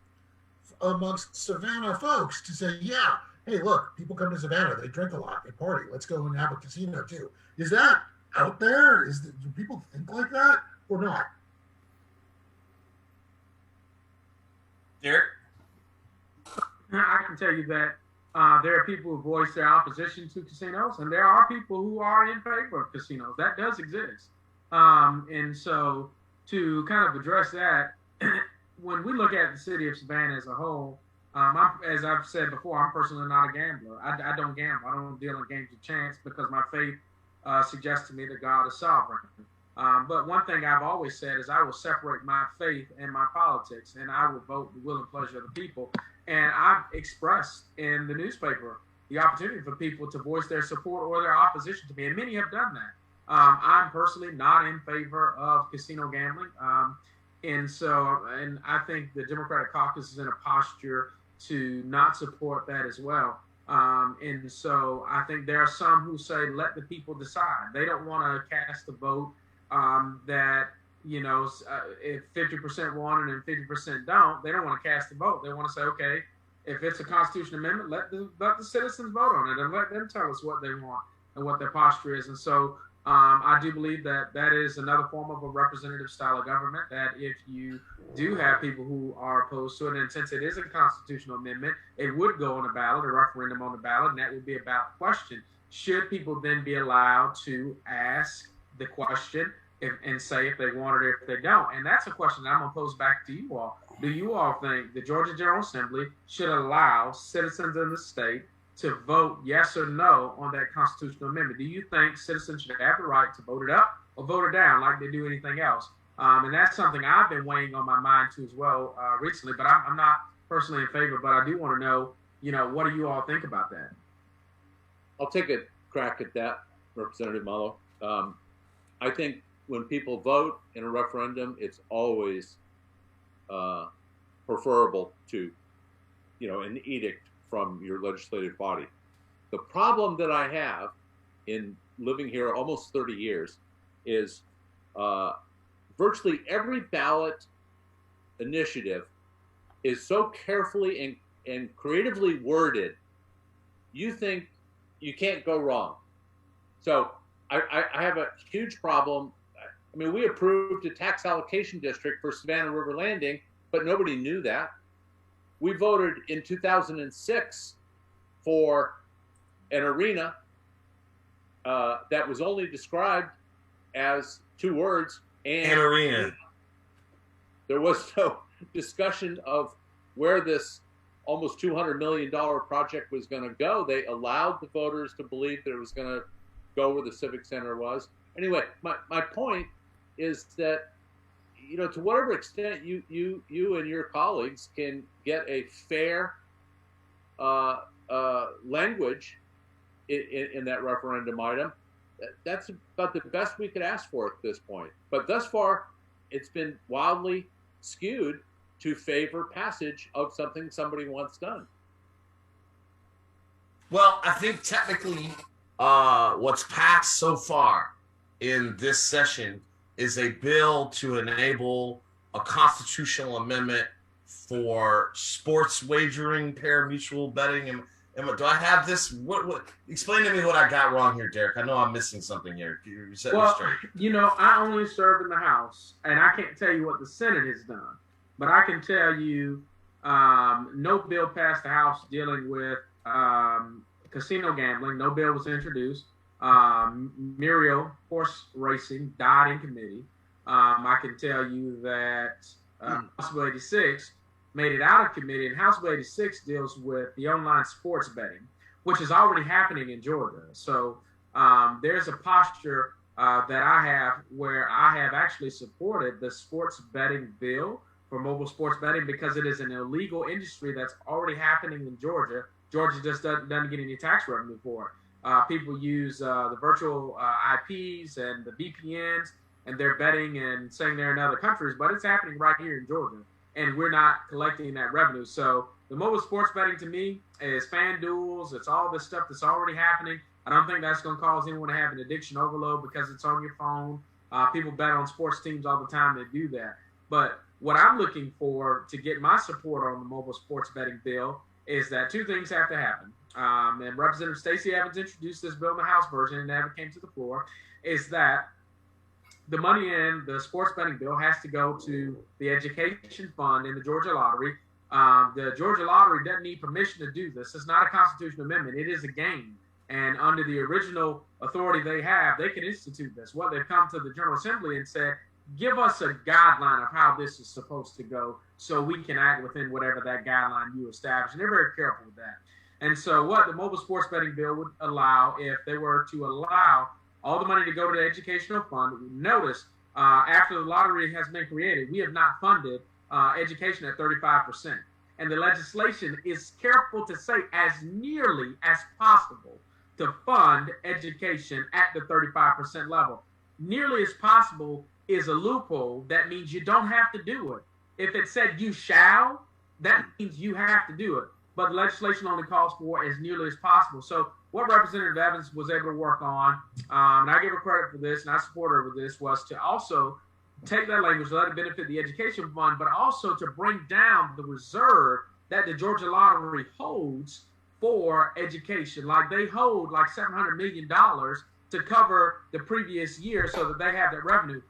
amongst Savannah folks to say, yeah, hey, look, people come to Savannah, they drink a lot, they party, let's go and have a casino too. Is that out there? Do people think like that or not? Derek? I can tell you that there are people who voice their opposition to casinos, and there are people who are in favor of casinos. That does exist. And so to kind of address that, when we look at the city of Savannah as a whole, as I've said before, I'm personally not a gambler. I don't gamble. I don't deal in games of chance because my faith suggests to me that God is sovereign. But one thing I've always said is I will separate my faith and my politics, and I will vote the will and pleasure of the people. And I've expressed in the newspaper the opportunity for people to voice their support or their opposition to me, and many have done that. I'm personally not in favor of casino gambling. And so, and I think the Democratic caucus is in a posture to not support that as well. And so I think there are some who say, let the people decide. They don't want to cast a vote that, if 50% want it and 50% don't, they don't want to cast a vote. They want to say, okay, if it's a constitutional amendment, let the citizens vote on it and let them tell us what they want and what their posture is. And so I do believe that is another form of a representative style of government, that if you do have people who are opposed to it, and since it is a constitutional amendment, it would go on a ballot, a referendum on the ballot, and that would be a ballot question. Should people then be allowed to ask the question and say if they want it or if they don't? And that's a question that I'm going to pose back to you all. Do you all think the Georgia General Assembly should allow citizens in the state to vote yes or no on that constitutional amendment? Do you think citizens should have the right to vote it up or vote it down like they do anything else? And that's something I've been weighing on my mind too as well recently, but I'm not personally in favor, but I do want to know, what do you all think about that? I'll take a crack at that, Representative Mallow. I think when people vote in a referendum, it's always preferable to, an edict from your legislative body. The problem that I have in living here almost 30 years is virtually every ballot initiative is so carefully and creatively worded, you think you can't go wrong. So I have a huge problem. I mean, we approved a tax allocation district for Savannah River Landing, but nobody knew that. We voted in 2006 for an arena that was only described as 2 words. And an arena. There was no discussion of where this almost $200 million project was going to go. They allowed the voters to believe that it was going to go where the Civic Center was. Anyway, my point is that, to whatever extent you and your colleagues can get a fair language in that referendum item, that's about the best we could ask for at this point. But thus far, it's been wildly skewed to favor passage of something somebody wants done. Well, I think technically what's passed so far in this session is a bill to enable a constitutional amendment for sports wagering, pari-mutuel betting. And do I have this? What? Explain to me what I got wrong here, Derek. I know I'm missing something here. You set me straight. I only serve in the House, and I can't tell you what the Senate has done. But I can tell you no bill passed the House dealing with casino gambling. No bill was introduced. Muriel horse racing died in committee. I can tell you that House Bill 86 made it out of committee, and House Bill 86 deals with the online sports betting, which is already happening in Georgia. So there's a posture that I have where I have actually supported the sports betting bill for mobile sports betting because it is an illegal industry that's already happening in Georgia. Georgia just doesn't get any tax revenue for it. People use the virtual IPs and the VPNs, and they're betting and saying they're in other countries, but it's happening right here in Georgia, and we're not collecting that revenue. So the mobile sports betting to me is FanDuels. It's all this stuff that's already happening. I don't think that's going to cause anyone to have an addiction overload because it's on your phone. People bet on sports teams all the time. They do that. But what I'm looking for to get my support on the mobile sports betting bill is that 2 things have to happen. And Representative Stacey Evans introduced this bill in the House version and never came to the floor, is that the money in the sports betting bill has to go to the education fund in the Georgia Lottery. The Georgia Lottery doesn't need permission to do this. It's not a constitutional amendment. It is a game. And under the original authority they have, they can institute this. Well, they've come to the General Assembly and said, give us a guideline of how this is supposed to go so we can act within whatever that guideline you establish. And they're very careful with that. And so what the mobile sports betting bill would allow, if they were to allow all the money to go to the educational fund, notice after the lottery has been created, we have not funded education at 35%. And the legislation is careful to say as nearly as possible to fund education at the 35% level. Nearly as possible is a loophole. That means you don't have to do it. If it said you shall, that means you have to do it. But legislation only calls for as nearly as possible. So what Representative Evans was able to work on, and I give her credit for this, and I support her with this, was to also take that language, let it benefit the education fund, but also to bring down the reserve that the Georgia Lottery holds for education. Like they hold like $700 million to cover the previous year so that they have that revenue.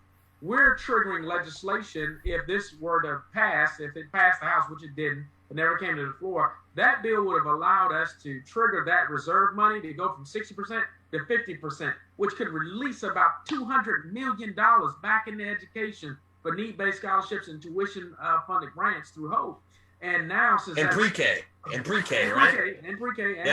We're triggering legislation if this were to pass, if it passed the House, which it didn't, it never came to the floor. That bill would have allowed us to trigger that reserve money to go from 60% to 50%, which could release about $200 million back into education for need-based scholarships and tuition-funded grants through HOPE. And now, since pre-K, right? And pre-K,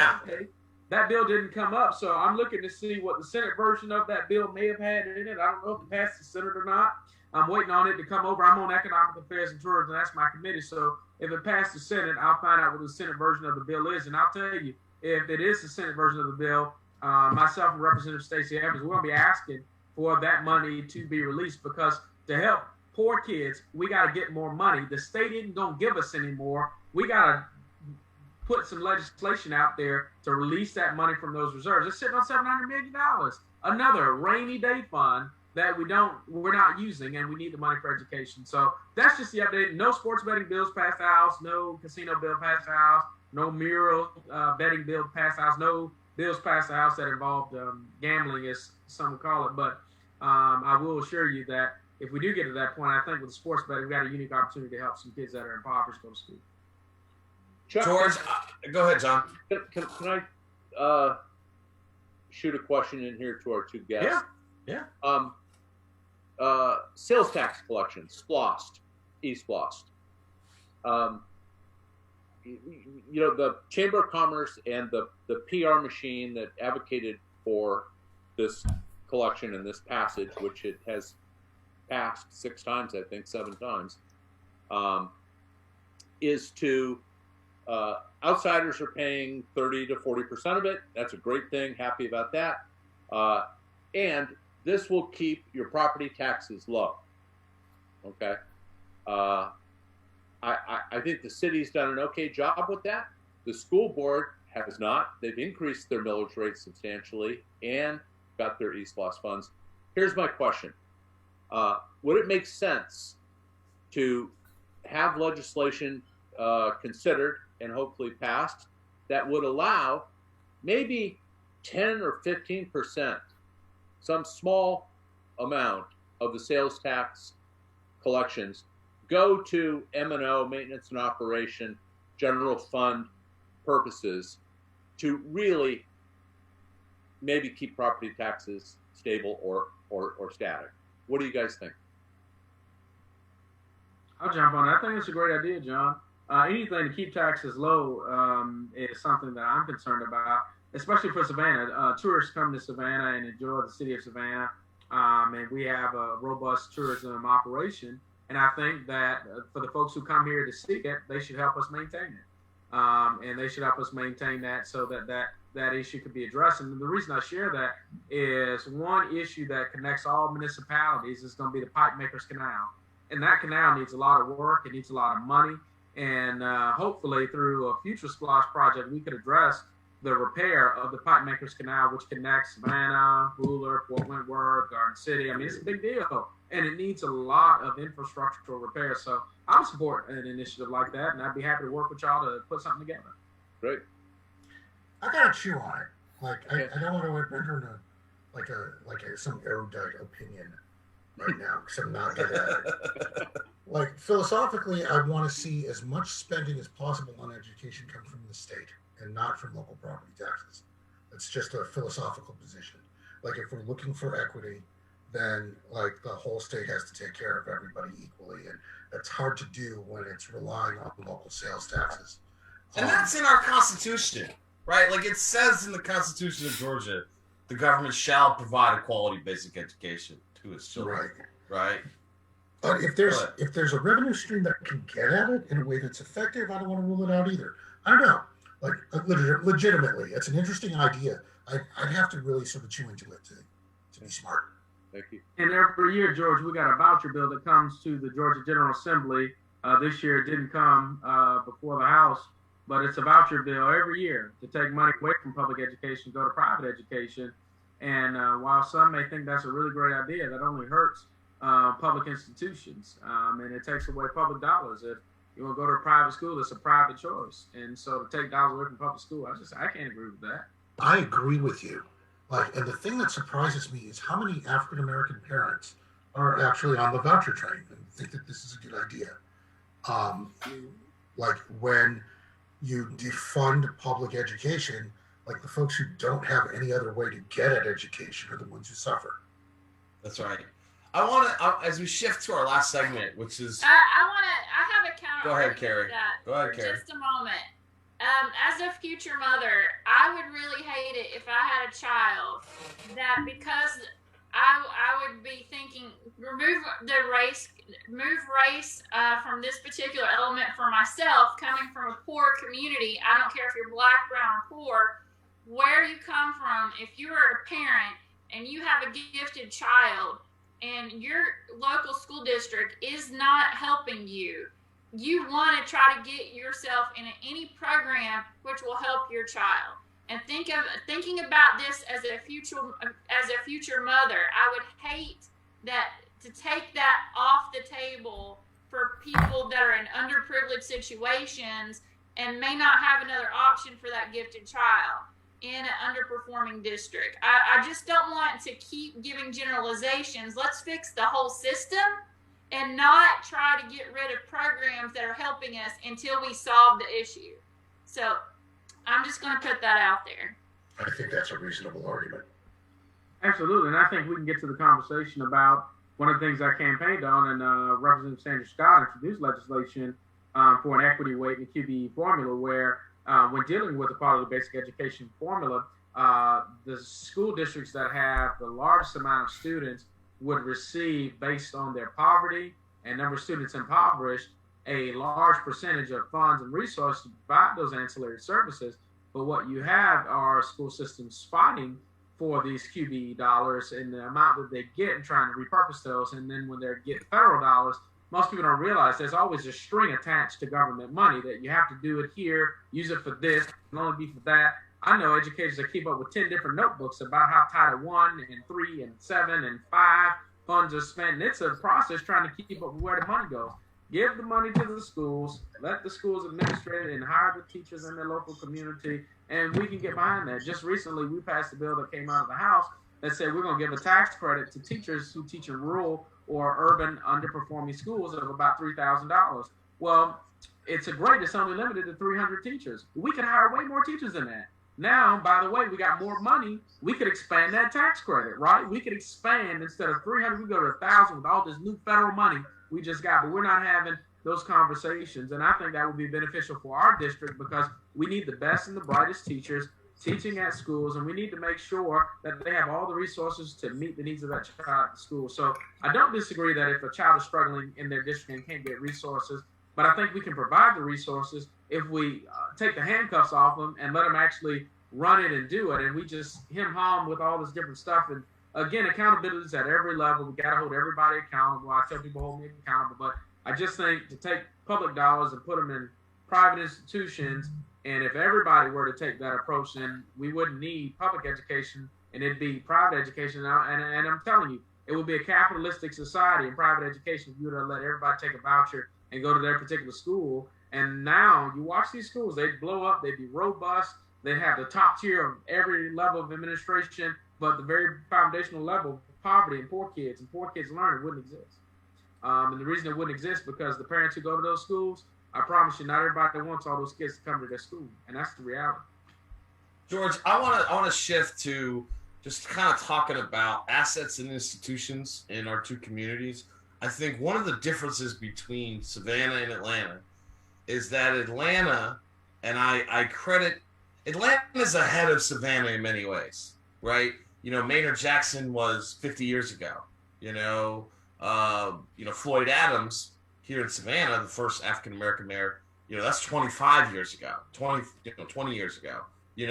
that bill didn't come up, so I'm looking to see what the Senate version of that bill may have had in it. I don't know if it passed the Senate or not. I'm waiting on it to come over. I'm on Economic Affairs and Tourism, and that's my committee. So if it passed the Senate, I'll find out what the Senate version of the bill is, and I'll tell you, if it is the Senate version of the bill, myself and Representative Stacey Evans, we're going to be asking for that money to be released, because to help poor kids, we got to get more money. The state isn't going to give us any more. We got to put some legislation out there to release that money from those reserves. It's sitting on $700 million, another rainy day fund that we're not using, and we need the money for education. So that's just the update. No sports betting bills passed the House, no casino bill passed the House, no mural betting bill passed the House, no bills passed the House that involved gambling, as some would call it. But I will assure you that if we do get to that point, I think with the sports betting, we've got a unique opportunity to help some kids that are impoverished go to school. Chuck, George, go ahead, John. Can I shoot a question in here to our two guests? Yeah. Sales tax collection, SPLOST, eSPLOST. The Chamber of Commerce and the PR machine that advocated for this collection and this passage, which it has passed 6 times, I think, 7 times, is to outsiders are paying 30 to 40% of it. That's a great thing. Happy about that. And this will keep your property taxes low. Okay. I think the city's done an okay job with that. The school board has not. They've increased their millage rate substantially and got their eSPLOST funds. Here's my question. Would it make sense to have legislation considered and hopefully passed that would allow maybe 10 or 15%, some small amount of the sales tax collections go to M&O, maintenance and operation, general fund purposes to really maybe keep property taxes stable or static? What do you guys think? I'll jump on that. I think it's a great idea, John. Anything to keep taxes low is something that I'm concerned about, especially for Savannah. Tourists come to Savannah and enjoy the city of Savannah, and we have a robust tourism operation. And I think that for the folks who come here to see it, they should help us maintain it. And they should help us maintain that so that issue could be addressed. And the reason I share that is one issue that connects all municipalities is going to be the Pipe Makers Canal. And that canal needs a lot of work. It needs a lot of money. And hopefully through a future SPLOST project, we could address the repair of the Pipe Makers Canal, which connects Savannah, Buller, Fort Wentworth, Garden City. I mean, it's a big deal. And it needs a lot of infrastructural repair. So I would support an initiative like that, and I'd be happy to work with y'all to put something together. Great. I got to chew on it. Like I don't want to enter into some erudite opinion right now because I'm not good at it. Like philosophically, I want to see as much spending as possible on education come from the state and not from local property taxes. It's just a philosophical position. Like if we're looking for equity, then like the whole state has to take care of everybody equally, and that's hard to do when it's relying on local sales taxes. And that's in our Constitution, right? Like it says in the Constitution of Georgia, the government shall provide a quality basic education to its children. Right. But if there's a revenue stream that can get at it in a way that's effective, I don't want to rule it out either. I don't know. Like legitimately, it's an interesting idea. I'd have to really sort of chew into it to be smart. Thank you. And every year, George, we got a voucher bill that comes to the Georgia General Assembly. This year it didn't come before the House, but it's a voucher bill every year to take money away from public education, go to private education. And while some may think that's a really great idea, that only hurts public institutions, and it takes away public dollars. If you want to go to a private school, it's a private choice. And so to take dollars away from public school, I can't agree with that. I agree with you. And the thing that surprises me is how many African American parents are actually on the voucher train and think that this is a good idea. When you defund public education, the folks who don't have any other way to get at education are the ones who suffer. That's right. I want to, as we shift to our last segment, which is... I have a counter. Go ahead, Carrie. Go ahead, Carrie. Just a moment. As a future mother, I would really hate it if I had a child that because I would be thinking, move race from this particular element for myself, coming from a poor community. I don't care if you're black, brown, or poor, where you come from. If you are a parent and you have a gifted child and your local school district is not helping you, you want to try to get yourself in any program which will help your child. And thinking about this as a future mother, I would hate that to take that off the table for people that are in underprivileged situations and may not have another option for that gifted child in an underperforming district. I just don't want to keep giving generalizations. Let's fix the whole system and not try to get rid of programs that are helping us until we solve the issue. So I'm just going to put that out there. I think that's a reasonable argument. Absolutely, and I think we can get to the conversation about one of the things I campaigned on, and Representative Sandra Scott introduced legislation for an equity weight and QBE formula where when dealing with a part of the basic education formula, the school districts that have the largest amount of students would receive, based on their poverty and number of students impoverished, a large percentage of funds and resources to provide those ancillary services. But what you have are school systems fighting for these QBE dollars and the amount that they get and trying to repurpose those. And then when they're getting federal dollars, most people don't realize there's always a string attached to government money that you have to do it here, use it for this, and only be for that. I know educators that keep up with 10 different notebooks about how Title I and 3 and 7 and 5 funds are spent. And it's a process trying to keep up with where the money goes. Give the money to the schools, let the schools administrate it, and hire the teachers in their local community, and we can get behind that. Just recently, we passed a bill that came out of the House that said we're going to give a tax credit to teachers who teach in rural or urban underperforming schools of about $3,000. Well, it's only limited to 300 teachers. We could hire way more teachers than that. Now, by the way, we got more money. We could expand that tax credit, right? We could expand, instead of 300, we go to 1,000 with all this new federal money we just got, but we're not having those conversations. And I think that would be beneficial for our district because we need the best and the brightest teachers teaching at schools, and we need to make sure that they have all the resources to meet the needs of that child at the school. So I don't disagree that if a child is struggling in their district and can't get resources, but I think we can provide the resources if we take the handcuffs off them and let them actually run it and do it. And we just hem-hum with all this different stuff. And again, accountability is at every level. We got to hold everybody accountable. I tell people hold me accountable, but I just think to take public dollars and put them in private institutions, and if everybody were to take that approach, then we wouldn't need public education, and it'd be private education. And I'm telling you, it would be a capitalistic society in private education if you were to let everybody take a voucher and go to their particular school. And now you watch these schools, they'd blow up, they'd be robust, they'd have the top tier of every level of administration, but the very foundational level, poverty and poor kids learning wouldn't exist. And the reason it wouldn't exist because the parents who go to those schools, I promise you, not everybody wants all those kids to come to their school, and that's the reality. George, I want to shift to just kind of talking about assets and institutions in our two communities. I think one of the differences between Savannah and Atlanta is that Atlanta, and I credit Atlanta's ahead of Savannah in many ways, right? Maynard Jackson was 50 years ago. Floyd Adams here in Savannah, the first African-American mayor, that's 25 years ago, 20 years ago,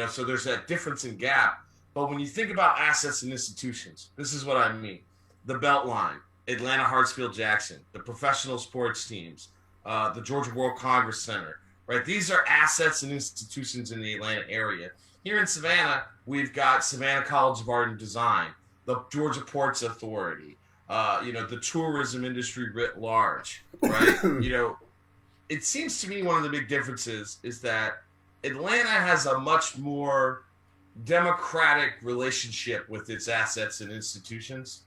so there's that difference in gap. But when you think about assets and institutions, this is what I mean. the Beltline, Atlanta Hartsfield Jackson, the professional sports teams, the Georgia World Congress Center, right? These are assets and institutions in the Atlanta area. Here in Savannah, we've got Savannah College of Art and Design, the Georgia Ports Authority, the tourism industry writ large, right? It seems to me one of the big differences is that Atlanta has a much more democratic relationship with its assets and institutions,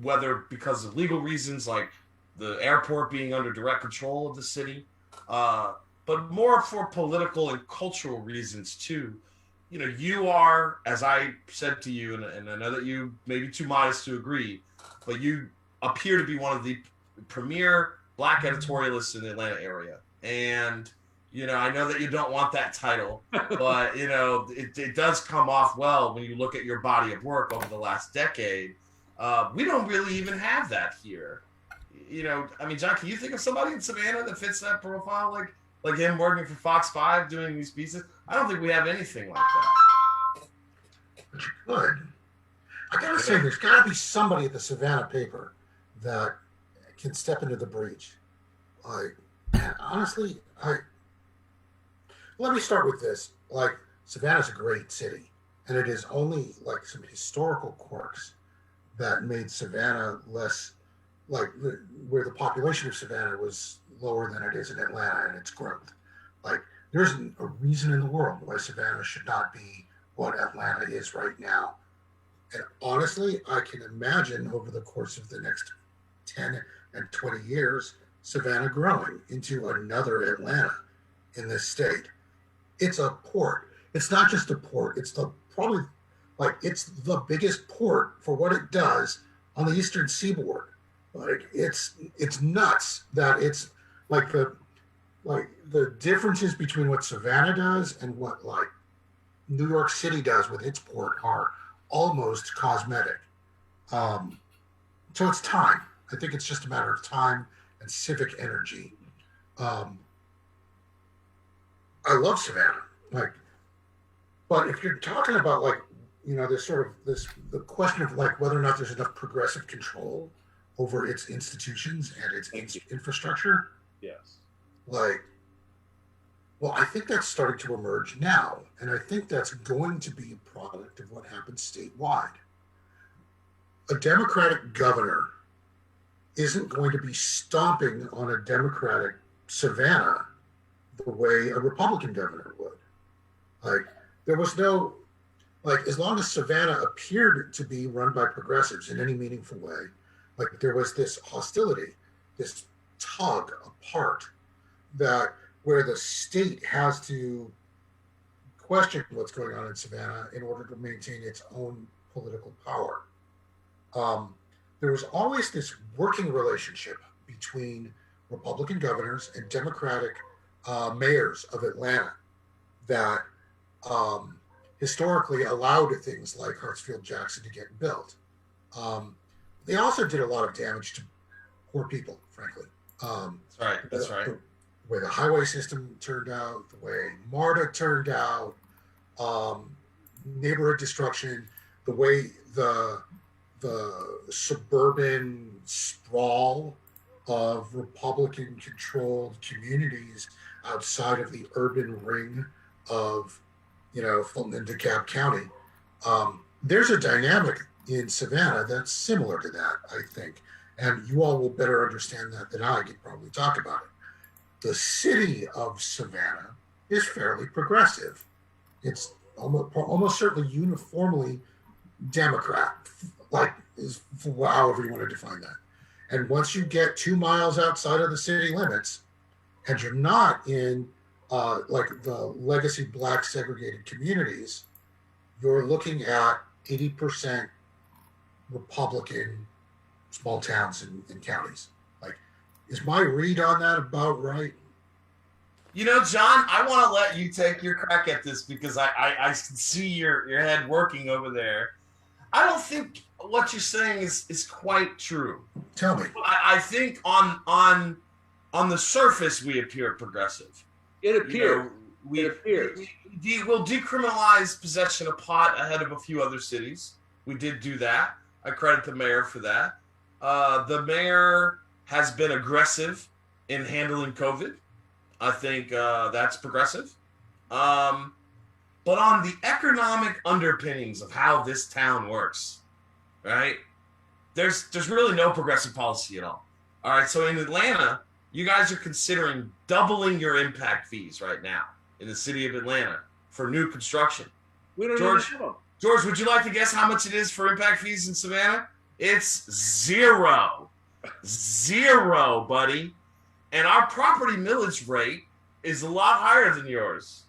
whether because of legal reasons like the airport being under direct control of the city, but more for political and cultural reasons too. You are, as I said to you, and I know that you may be too modest to agree, but you appear to be one of the premier Black editorialists in the Atlanta area. And I know that you don't want that title, but it does come off well when you look at your body of work over the last decade. We don't really even have that here. John, can you think of somebody in Savannah that fits that profile, like him working for Fox 5 doing these pieces? I don't think we have anything like that. But you could. I gotta say, there's gotta be somebody at the Savannah paper that can step into the breach. Honestly, let me start with this. Savannah's a great city, and it is only some historical quirks that made Savannah less where the population of Savannah was lower than it is in Atlanta and its growth. There isn't a reason in the world why Savannah should not be what Atlanta is right now. And honestly, I can imagine over the course of the next 10 and 20 years, Savannah growing into another Atlanta in this state. It's a port. It's not just a port. It's it's the biggest port for what it does on the eastern seaboard. It's nuts that it's the differences between what Savannah does and what New York City does with its port are almost cosmetic. So it's time. I think it's just a matter of time and civic energy. I love Savannah, but if you're talking about the question of whether or not there's enough progressive control over its institutions and its infrastructure. Yes. I think that's starting to emerge now, and I think that's going to be a product of what happens statewide. A Democratic governor isn't going to be stomping on a Democratic Savannah the way a Republican governor would. There was no, as long as Savannah appeared to be run by progressives in any meaningful way, there was this hostility, this tug apart where the state has to question what's going on in Savannah in order to maintain its own political power. There was always this working relationship between Republican governors and Democratic mayors of Atlanta that historically allowed things like Hartsfield Jackson to get built. They also did a lot of damage to poor people, frankly. That's right. The way the highway system turned out, the way MARTA turned out, neighborhood destruction, the way the suburban sprawl of Republican-controlled communities outside of the urban ring of, Fulton and DeKalb County. There's a dynamic in Savannah that's similar to that, I think. And you all will better understand that than I could probably talk about it. The city of Savannah is fairly progressive. It's almost certainly uniformly Democrat, however you want to define that. And once you get 2 miles outside of the city limits, and you're not in the legacy Black segregated communities, you're looking at 80% Republican small towns and counties. Is my read on that about right? John, I want to let you take your crack at this because I can see your head working over there. I don't think what you're saying is quite true. Tell me. I think on the surface we appear progressive. It appears. We'll decriminalize possession of pot ahead of a few other cities. We did do that. I credit the mayor for that. The mayor has been aggressive in handling COVID. I think that's progressive. But on the economic underpinnings of how this town works, right? There's really no progressive policy at all. All right, so in Atlanta, you guys are considering doubling your impact fees right now in the city of Atlanta for new construction. We don't George, even have them. George, would you like to guess how much it is for impact fees in Savannah? It's zero. Zero, buddy. And our property millage rate is a lot higher than yours.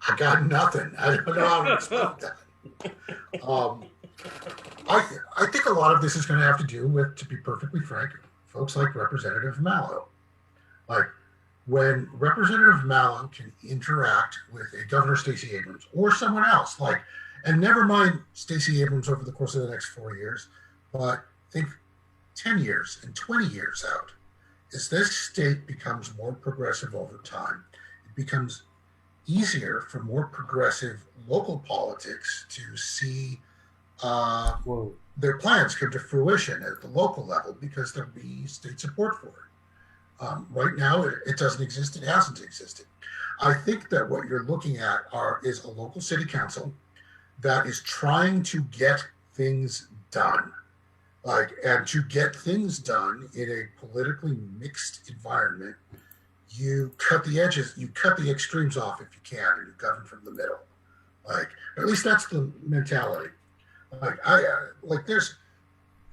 I got nothing. I don't know how to explain that. I think a lot of this is going to have to do with, to be perfectly frank, folks like Representative Mallow. Like, when Representative Mallow can interact with a Governor Stacey Abrams or someone else, like, and never mind Stacey Abrams over the course of the next 4 years, but think 10 years and 20 years out, as this state becomes more progressive over time, it becomes easier for more progressive local politics to see their plans come to fruition at the local level because there'll be state support for it. Right now, it doesn't exist. It hasn't existed. I think that what you're looking at is a local city council that is trying to get things done. And to get things done in a politically mixed environment, you cut the edges, you cut the extremes off if you can, and you govern from the middle. At least that's the mentality.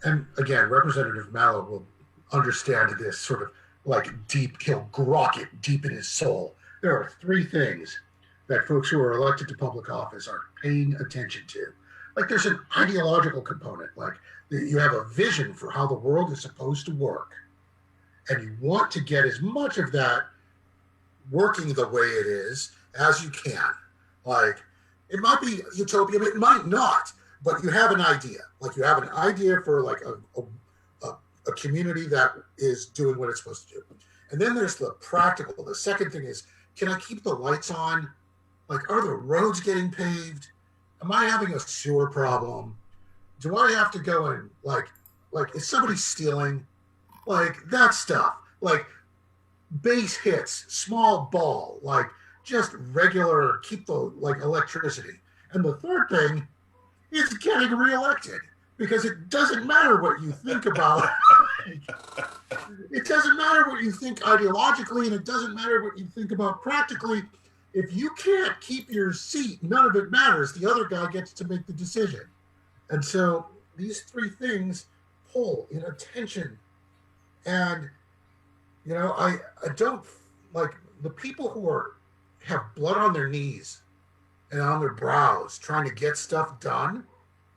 And again, Representative Mallow will understand this sort of he'll grok it deep in his soul. There are three things that folks who are elected to public office are paying attention to. There's an ideological component. You have a vision for how the world is supposed to work, and you want to get as much of that working the way it is as you can. It might be utopia, but it might not. But you have an idea. You have an idea for a community that is doing what it's supposed to do. And then there's the practical. The second thing is, can I keep the lights on? Are the roads getting paved? Am I having a sewer problem? Do I have to go and is somebody stealing? That stuff. Base hits, small ball, just regular, keep the electricity. And the third thing is getting reelected, because it doesn't matter what you think about it doesn't matter what you think ideologically, and it doesn't matter what you think about practically. If you can't keep your seat, none of it matters. The other guy gets to make the decision. And so these three things pull in a tension. And I don't the people who have blood on their knees and on their brows trying to get stuff done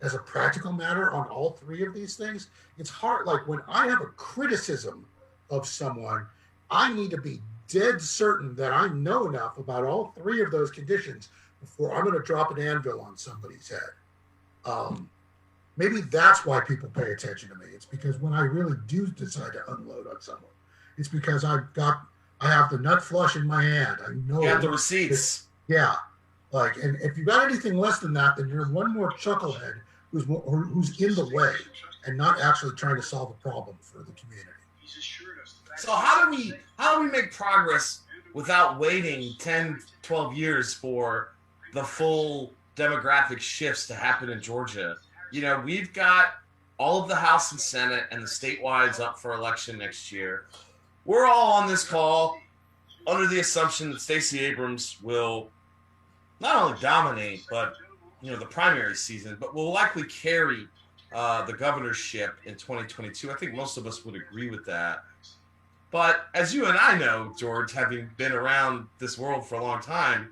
as a practical matter on all three of these things. It's hard. When I have a criticism of someone, I need to be dead certain that I know enough about all three of those conditions before I'm going to drop an anvil on somebody's head. Maybe that's why people pay attention to me. It's because when I really do decide to unload on someone, it's because I have the nut flush in my hand. I know. You have the receipts. Yeah. And if you got anything less than that, then you're one more chucklehead who's in the way and not actually trying to solve a problem for the community. So how do we make progress without waiting 10, 12 years for the full demographic shifts to happen in Georgia? We've got all of the House and Senate and the statewide up for election next year. We're all on this call under the assumption that Stacey Abrams will not only dominate, but the primary season, but will likely carry the governorship in 2022. I think most of us would agree with that. But as you and I know, George, having been around this world for a long time,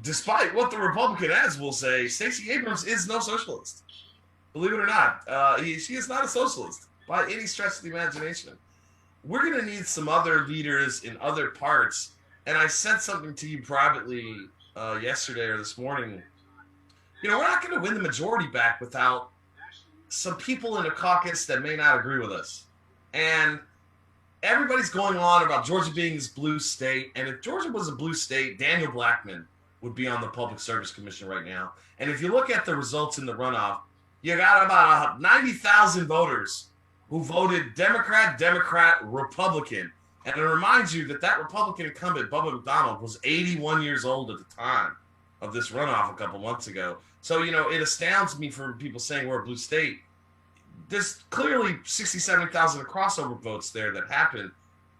despite what the Republican ads will say, Stacey Abrams is no socialist. Believe it or not, she is not a socialist by any stretch of the imagination. We're going to need some other leaders in other parts. And I said something to you privately yesterday or this morning. We're not going to win the majority back without some people in a caucus that may not agree with us. And everybody's going on about Georgia being this blue state. And if Georgia was a blue state, Daniel Blackman would be on the Public Service Commission right now. And if you look at the results in the runoff, you got about 90,000 voters who voted Democrat, Republican. And it reminds you that Republican incumbent, Bubba McDonald, was 81 years old at the time of this runoff a couple months ago. So, it astounds me for people saying we're a blue state. There's clearly 60, 70,000 crossover votes there that happened.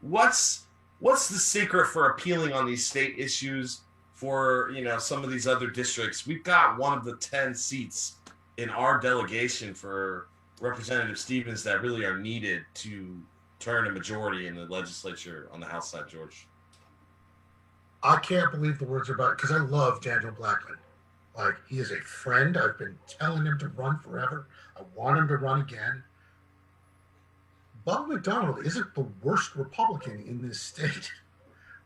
What's the secret for appealing on these state issues for, some of these other districts? We've got one of the 10 seats in our delegation for Representative Stevens that really are needed to turn a majority in the legislature on the House side, George. I can't believe the words are about it because I love Daniel Blackman. Like, he is a friend. I've been telling him to run forever. I want him to run again. Bubba McDonald isn't the worst Republican in this state.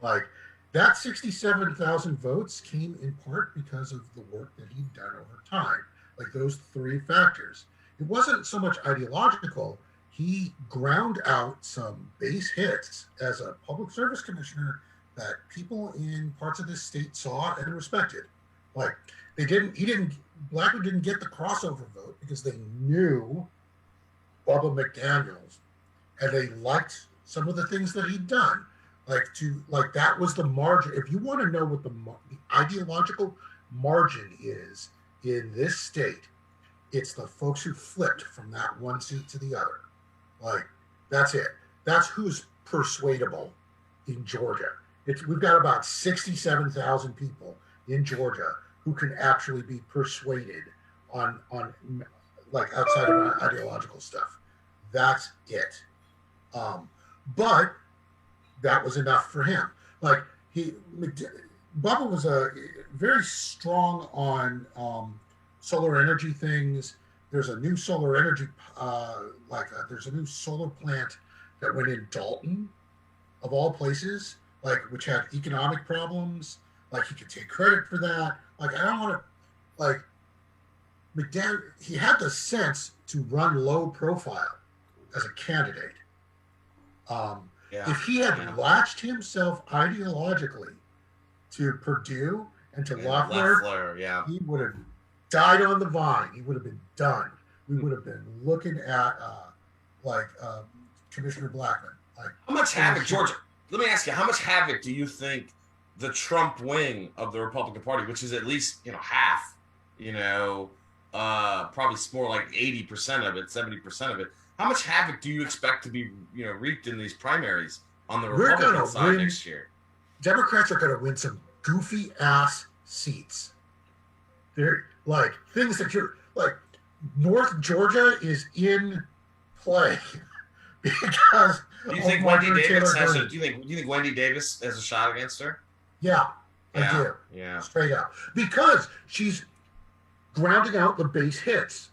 Like, that 67,000 votes came in part because of the work that he'd done over time. Like, those three factors. It wasn't so much ideological. He ground out some base hits as a public service commissioner that people in parts of this state saw and respected. Like, Blackman didn't get the crossover vote because they knew Bubba McDaniels and they liked some of the things that he'd done. That was the margin. If you want to know what the ideological margin is in this state, it's the folks who flipped from that one seat to the other. Like, that's it. That's who's persuadable in Georgia. We've got about 67,000 people in Georgia who can actually be persuaded on outside of ideological stuff. That's it. But that was enough for him. Like, Bubba was very strong on solar energy things. There's a new solar energy, there's a new solar plant that went in Dalton, of all places, which had economic problems. Like, he could take credit for that. Like, I don't want to, McDaniel, he had the sense to run low profile as a candidate. If he had latched himself ideologically to Purdue and to Loeffler, he would have died on the vine. He would have been done. We would have been looking at Commissioner Blackman. How much havoc, George? Let me ask you, how much havoc do you think the Trump wing of the Republican Party, which is at least half, probably more like 80% of it, 70% of it. How much havoc do you expect to be reaped in these primaries on the Republican side next year? Democrats are going to win some goofy ass seats. They're like things that you're like. North Georgia is in play because. Do you think Wendy Davis has a? Do you think Wendy Davis has a shot against her? Yeah, I do. Yeah, straight up, because she's grounding out the base hits,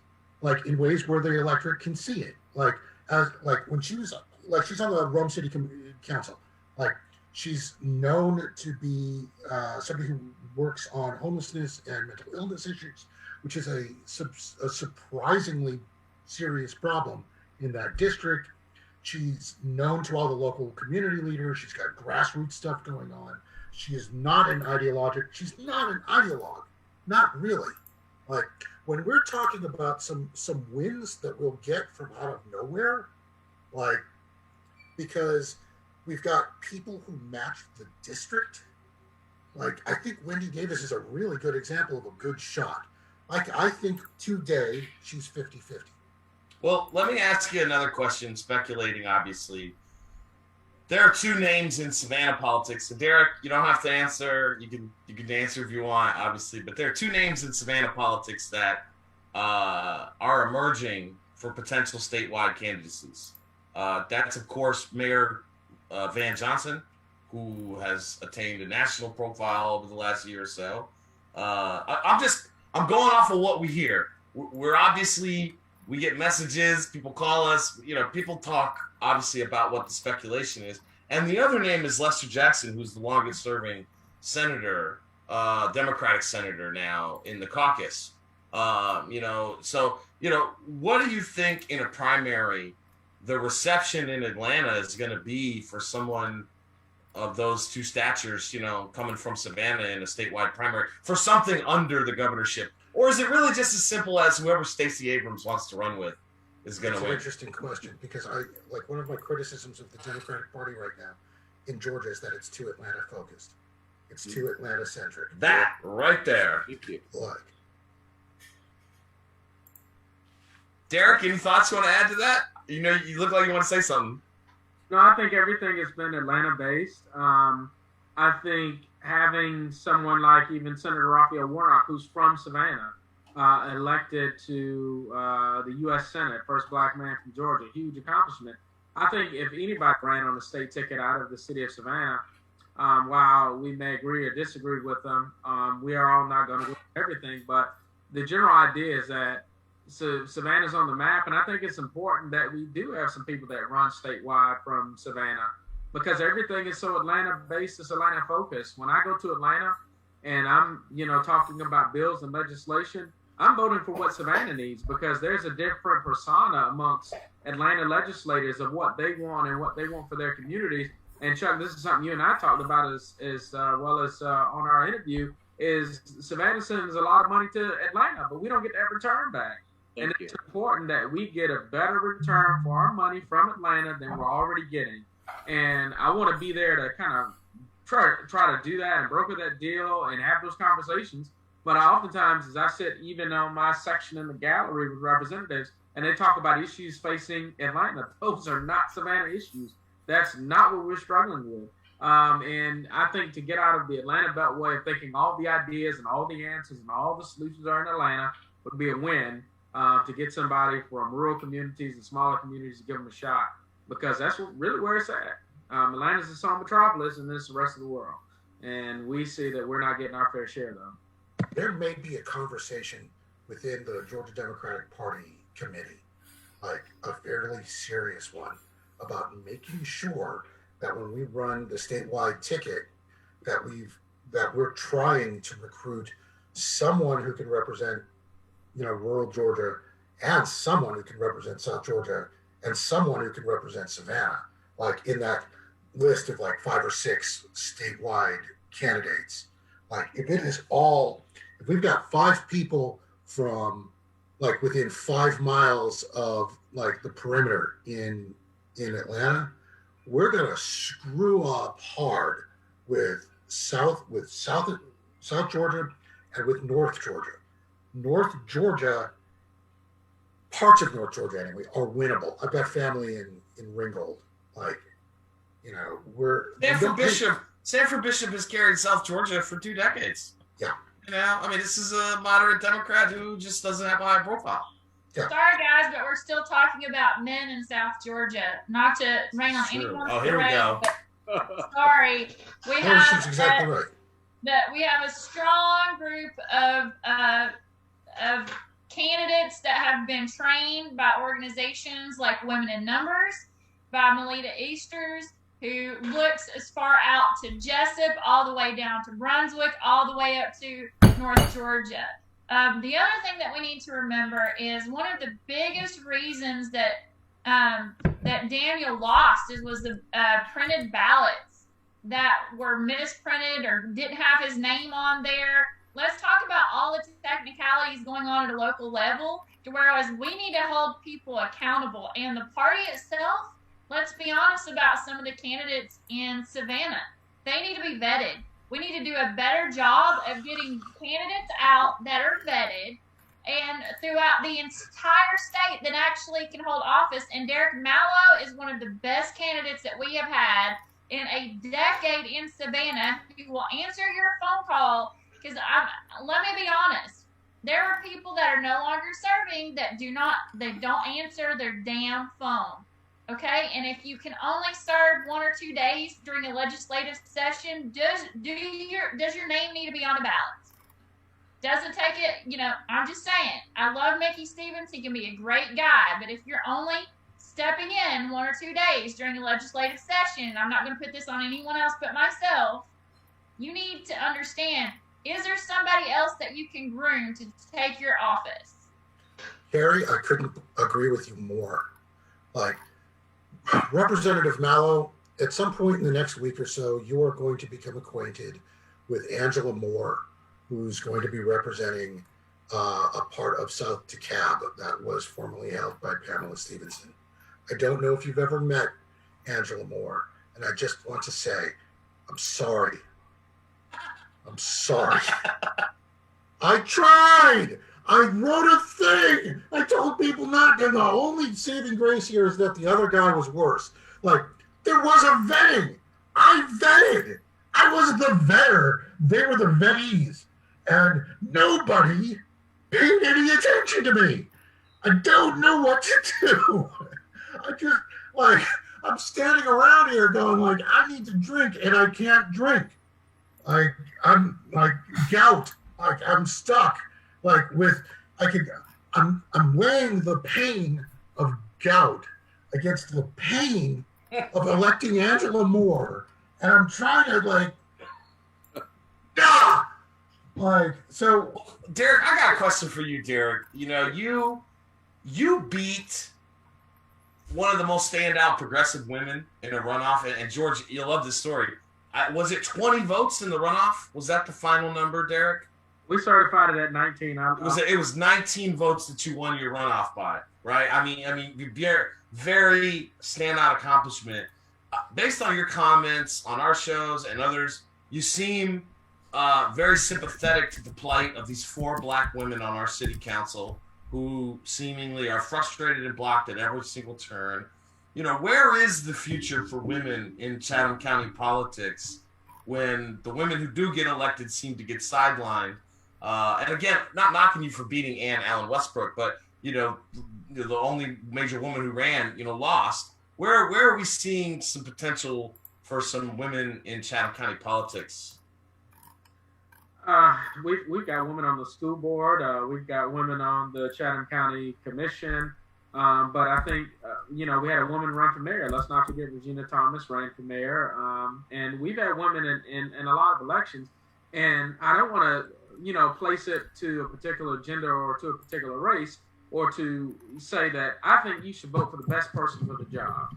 in ways where the electorate can see it. When she was she's on the Rome City Council. She's known to be somebody who works on homelessness and mental illness issues, which is a surprisingly serious problem in that district. She's known to all the local community leaders. She's got grassroots stuff going on. She is not an ideologic. She's not an ideologue. Not really. When we're talking about some wins that we'll get from out of nowhere, because we've got people who match the district. I think Wendy Davis is a really good example of a good shot. I think today she's 50-50. Well, let me ask you another question, speculating, obviously. There are two names in Savannah politics. So, Derek, you don't have to answer. You can answer if you want, obviously. But there are two names in Savannah politics that are emerging for potential statewide candidacies. That's, of course, Mayor Van Johnson, who has attained a national profile over the last year or so. I'm going off of what we hear. We're obviously, we get messages, people call us, people talk obviously about what the speculation is. And the other name is Lester Jackson, who's the longest serving senator, Democratic senator now in the caucus. What do you think in a primary the reception in Atlanta is going to be for someone of those two statures, coming from Savannah in a statewide primary for something under the governorship? Or is it really just as simple as whoever Stacey Abrams wants to run with is going to win? It's an interesting question, because one of my criticisms of the Democratic Party right now in Georgia is that it's too Atlanta focused. It's too Atlanta centric. That right there. Derek, any thoughts you want to add to that? You look like you want to say something. No, I think everything has been Atlanta-based. I think having someone like even Senator Raphael Warnock, who's from Savannah, elected to the U.S. Senate, first black man from Georgia, huge accomplishment. I think if anybody ran on the state ticket out of the city of Savannah, while we may agree or disagree with them, we are all not going to do everything. But the general idea is that Savannah's on the map, and I think it's important that we do have some people that run statewide from Savannah, because everything is so Atlanta-based, it's Atlanta-focused. When I go to Atlanta and I'm, talking about bills and legislation, I'm voting for what Savannah needs, because there's a different persona amongst Atlanta legislators of what they want and what they want for their communities. And Chuck, this is something you and I talked about as well as on our interview, is Savannah sends a lot of money to Atlanta, but we don't get that return back. And it's important that we get a better return for our money from Atlanta than we're already getting. And I want to be there to kind of try to do that and broker that deal and have those conversations. But oftentimes, as I sit even on my section in the gallery with representatives, and they talk about issues facing Atlanta, those are not Savannah issues. That's not what we're struggling with. And I think to get out of the Atlanta Beltway of thinking all the ideas and all the answers and all the solutions are in Atlanta would be a win. To get somebody from rural communities and smaller communities to give them a shot, because that's really where it's at. Atlanta's a small metropolis, and this is the rest of the world. And we see that we're not getting our fair share, though. There may be a conversation within the Georgia Democratic Party committee, like a fairly serious one, about making sure that when we run the statewide ticket, that we're trying to recruit someone who can represent rural Georgia, and someone who can represent South Georgia, and someone who can represent Savannah, like in that list of like 5 or 6 statewide candidates. Like if we've got 5 people from like within 5 miles of like the perimeter in Atlanta, we're gonna screw up hard with South Georgia and with North Georgia. North Georgia, parts of North Georgia anyway, are winnable. I've got family in Ringgold. Sanford Bishop has carried South Georgia for 2 decades. Yeah. This is a moderate Democrat who just doesn't have a high profile. Yeah. Sorry, guys, but we're still talking about men in South Georgia. Not to rain on anyone's parade. Here we go. Sorry, She's exactly right. We have a strong group of candidates that have been trained by organizations like Women in Numbers, by Melita Easters, who looks as far out to Jessup, all the way down to Brunswick, all the way up to North Georgia. The other thing that we need to remember is one of the biggest reasons that Daniel lost was the printed ballots that were misprinted or didn't have his name on there. Let's talk about all the technicalities going on at a local level, whereas we need to hold people accountable. And the party itself, let's be honest about some of the candidates in Savannah. They need to be vetted. We need to do a better job of getting candidates out that are vetted and throughout the entire state that actually can hold office. And Derek Mallow is one of the best candidates that we have had in a decade in Savannah who will answer your phone call. Because let me be honest, there are people that are no longer serving that don't answer their damn phone. Okay, and if you can only serve 1 or 2 days during a legislative session, does your name need to be on a ballot? Doesn't take it, I'm just saying. I love Mickey Stevens. He can be a great guy, but if you're only stepping in 1 or 2 days during a legislative session, I'm not going to put this on anyone else but myself, you need to understand, is there somebody else that you can groom to take your office? Harry, I couldn't agree with you more. Like, Representative Mallow at some point in the next week or so, you are going to become acquainted with Angela Moore, who's going to be representing a part of South DeKalb that was formerly held by Pamela Stevenson. I don't know if you've ever met Angela Moore, and I just want to say, I'm sorry. I'm sorry. I tried. I wrote a thing. I told people not to. The only saving grace here is that the other guy was worse. Like, there was a vetting. I vetted. I wasn't the vetter. They were the vettees. And nobody paid any attention to me. I don't know what to do. I just, like, I'm standing around here going, like, I need to drink, and I can't drink. I'm like gout. Like, I'm stuck. Like, I'm weighing the pain of gout against the pain of electing Angela Moore, and I'm trying to, like, so. Derek, I got a question for you, Derek. You know, you beat one of the most standout progressive women in a runoff, and George, you'll love this story. Was it 20 votes in the runoff? Was that the final number, Derek? We certified it at 19. It was 19 votes that you won your runoff by, right? I mean, very standout accomplishment. Based on your comments on our shows and others, you seem very sympathetic to the plight of these 4 black women on our city council who seemingly are frustrated and blocked at every single turn. You know, where is the future for women in Chatham County politics when the women who do get elected seem to get sidelined? And again, not knocking you for beating Ann Allen Westbrook, but, you know, the only major woman who ran, you know, lost. Where are we seeing some potential for some women in Chatham County politics? We've got women on the school board. We've got women on the Chatham County Commission. But I think, you know, we had a woman run for mayor. Let's not forget Regina Thomas ran for mayor. And we've had women in a lot of elections. And I don't want to, you know, place it to a particular gender or to a particular race, or to say that I think you should vote for the best person for the job.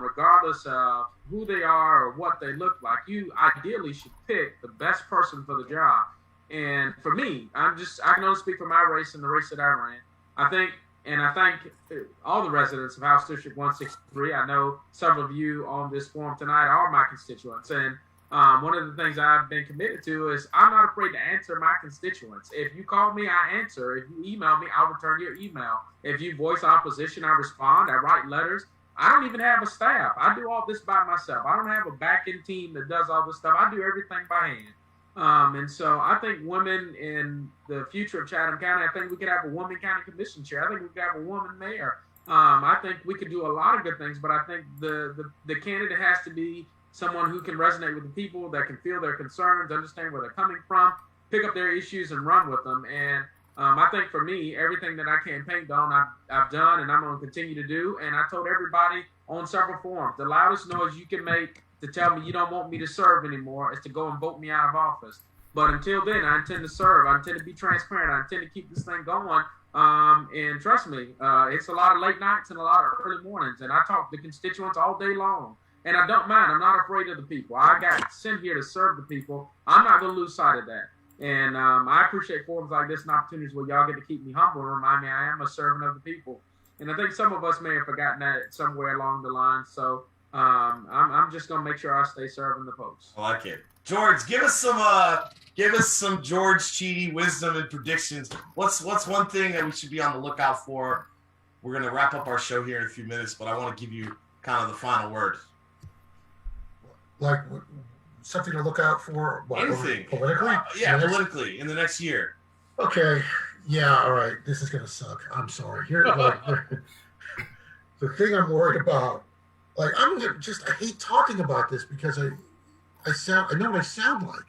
Regardless of who they are or what they look like, you ideally should pick the best person for the job. And for me, I can only speak for my race and the race that I ran. I think, and I thank all the residents of House District 163. I know several of you on this forum tonight are my constituents. And one of the things I've been committed to is I'm not afraid to answer my constituents. If you call me, I answer. If you email me, I'll return your email. If you voice opposition, I respond. I write letters. I don't even have a staff. I do all this by myself. I don't have a back-end team that does all this stuff. I do everything by hand. And so I think women in the future of Chatham County, I think we could have a woman county commission chair. I think we could have a woman mayor. I think we could do a lot of good things, but I think the candidate has to be someone who can resonate with the people, that can feel their concerns, understand where they're coming from, pick up their issues and run with them. And I think for me, everything that I campaigned on, I've done and I'm going to continue to do. And I told everybody on several forums, the loudest noise you can make to tell me you don't want me to serve anymore is to go and vote me out of office. But until then, I intend to serve. I intend to be transparent. I intend to keep this thing going. And trust me, it's a lot of late nights and a lot of early mornings. And I talk to constituents all day long. And I don't mind. I'm not afraid of the people. I got sent here to serve the people. I'm not going to lose sight of that. And I appreciate forums like this and opportunities where y'all get to keep me humble and remind me I am a servant of the people. And I think some of us may have forgotten that somewhere along the line. So I'm just going to make sure I stay serving the folks. I like it. George, give us some George Chidi wisdom and predictions. What's one thing that we should be on the lookout for? We're going to wrap up our show here in a few minutes, but I want to give you kind of the final word. Like something to look out for? What, anything. Politically? Politically, in the next year. Okay. Yeah, all right. This is going to suck. I'm sorry. Here, the thing I'm worried about, like, I hate talking about this because I know what I sound like.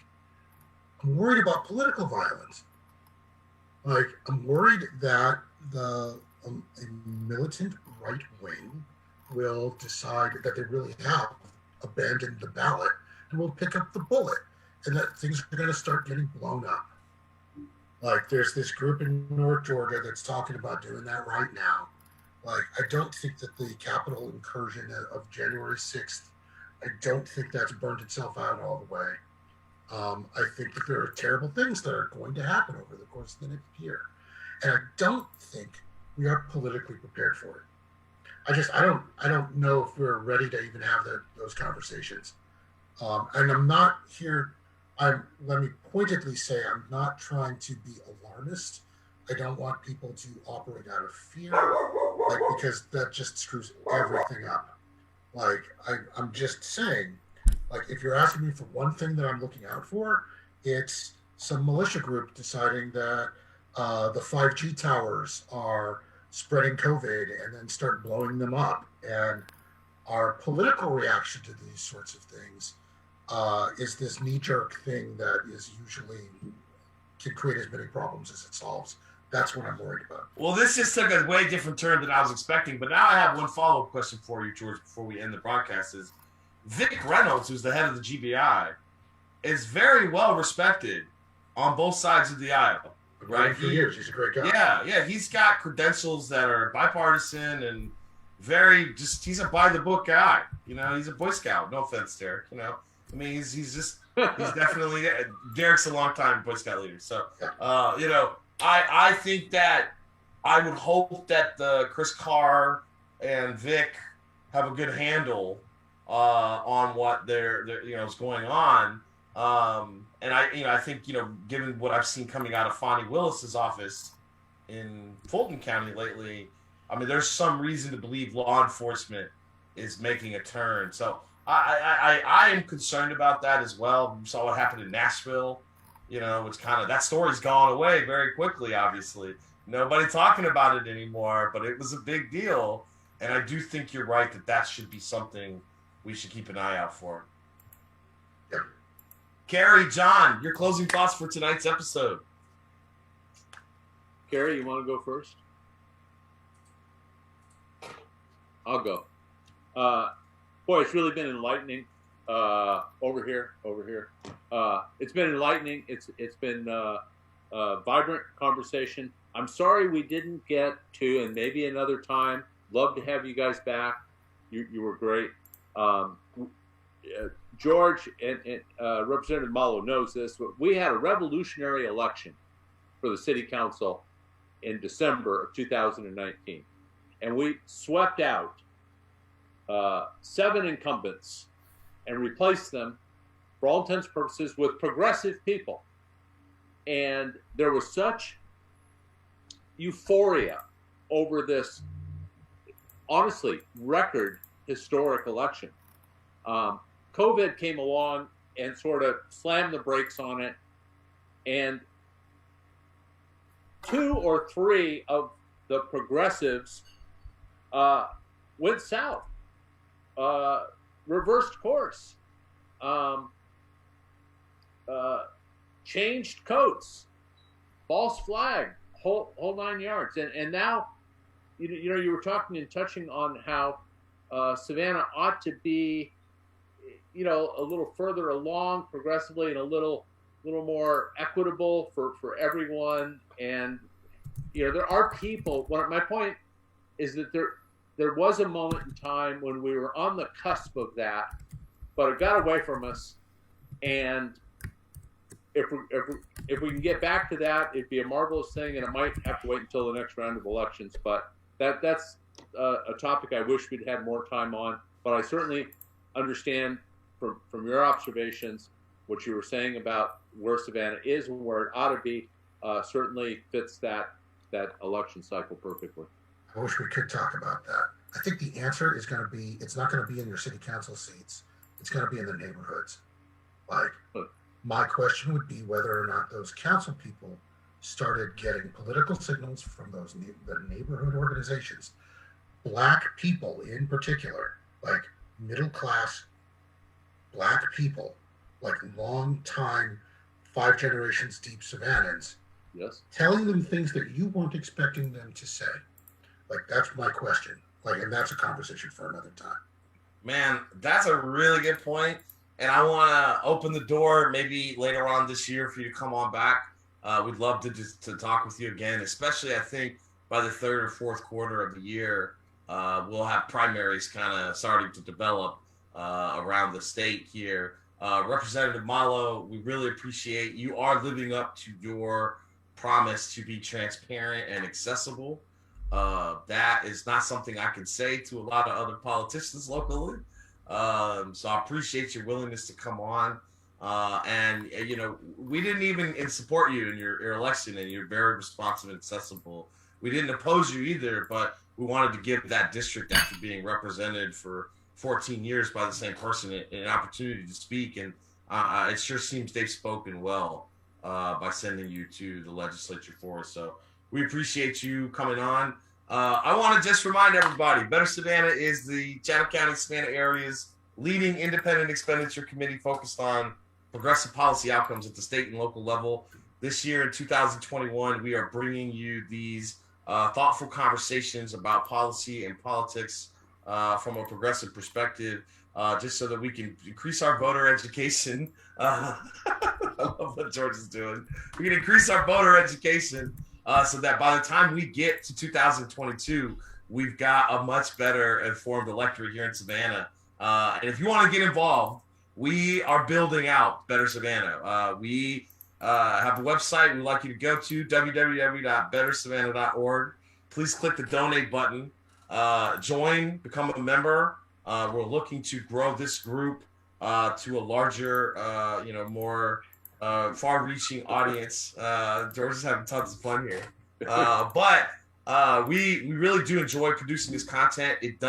I'm worried about political violence. Like, I'm worried that a militant right wing will decide that they really have abandoned the ballot and will pick up the bullet, and that things are going to start getting blown up. Like, there's this group in North Georgia that's talking about doing that right now. Like, I don't think that the Capitol incursion of January 6th I don't think that's burned itself out all the way. I think that there are terrible things that are going to happen over the course of the next year. And I don't think we are politically prepared for it. I don't know if we're ready to even have those conversations. And I'm not here. Let me pointedly say, I'm not trying to be alarmist. I don't want people to operate out of fear, because that just screws everything up. I'm just saying, if you're asking me for one thing that I'm looking out for, it's some militia group deciding that the 5G towers are spreading COVID and then start blowing them up. And our political reaction to these sorts of things is this knee-jerk thing that is usually can create as many problems as it solves. That's what I'm worried about. Well, this just took a way different turn than I was expecting, but now I have one follow-up question for you, George, before we end the broadcast. Is Vic Reynolds, who's the head of the GBI, is very well respected on both sides of the aisle, right? For years, he's a great guy. Yeah, he's got credentials that are bipartisan and he's a by-the-book guy. He's a Boy Scout. No offense, Derek. He's definitely, Derek's a long-time Boy Scout leader. So, I think that I would hope that the Chris Carr and Vic have a good handle on what is going on. And I think, given what I've seen coming out of Fonnie Willis's office in Fulton County lately, there's some reason to believe law enforcement is making a turn. So I am concerned about that as well. We saw what happened in Nashville, which that story's gone away very quickly, obviously. Nobody talking about it anymore, but it was a big deal. And I do think you're right that should be something we should keep an eye out for. Yeah. Carrie, John, your closing thoughts for tonight's episode. Carrie, you want to go first? I'll go. Boy, it's really been enlightening. Over here. It's been enlightening. It's been a vibrant conversation. I'm sorry we didn't get to, and maybe another time. Love to have you guys back. You were great. George and Representative Mallow knows this, but we had a revolutionary election for the city council in December of 2019. And we swept out 7 incumbents and replaced them, for all intents and purposes, with progressive people. And there was such euphoria over this, honestly, record historic election. COVID came along and sort of slammed the brakes on it. And 2 or 3 of the progressives went south, reversed course, changed coats, false flag, whole 9 yards. And now, you were talking and touching on how Savannah ought to be, a little further along progressively and a little more equitable for everyone. And, there are people, my point is that there was a moment in time when we were on the cusp of that, but it got away from us. And if we can get back to that, it'd be a marvelous thing, and it might have to wait until the next round of elections. But that's a topic I wish we'd had more time on. But I certainly understand from your observations what you were saying about where Savannah is and where it ought to be. Certainly fits that election cycle perfectly. I wish we could talk about that. I think the answer is going to be, it's not going to be in your city council seats. It's going to be in the neighborhoods. My question would be whether or not those council people started getting political signals from the neighborhood organizations, Black people in particular, middle class Black people, long time, 5 generations deep Savannahans, yes, telling them things that you weren't expecting them to say. That's my question. And that's a conversation for another time. Man, that's a really good point. And I want to open the door maybe later on this year for you to come on back. We'd love to talk with you again, especially I think by the 3rd or 4th quarter of the year, we'll have primaries kind of starting to develop. around the state here. Representative Mallow, we really appreciate you are living up to your promise to be transparent and accessible. That is not something I can say to a lot of other politicians locally. So I appreciate your willingness to come on. And we didn't even support you in your election, and you're very responsive and accessible. We didn't oppose you either, but we wanted to give that district, after being represented for 14 years by the same person, an opportunity to speak. And it sure seems they've spoken well by sending you to the legislature for us. So we appreciate you coming on. I want to just remind everybody, Better Savannah is the Chatham County, Savannah area's leading independent expenditure committee focused on progressive policy outcomes at the state and local level. This year in 2021, we are bringing you these thoughtful conversations about policy and politics from a progressive perspective, just so that we can increase our voter education. I love what George is doing. We can increase our voter education so that by the time we get to 2022, we've got a much better informed electorate here in Savannah. And if you want to get involved, we are building out Better Savannah. We have a website we'd like you to go to, www.bettersavannah.org. Please click the donate button. Join, become a member. We're looking to grow this group to a larger, more far-reaching audience. George is having tons of fun here. But we really do enjoy producing this content. It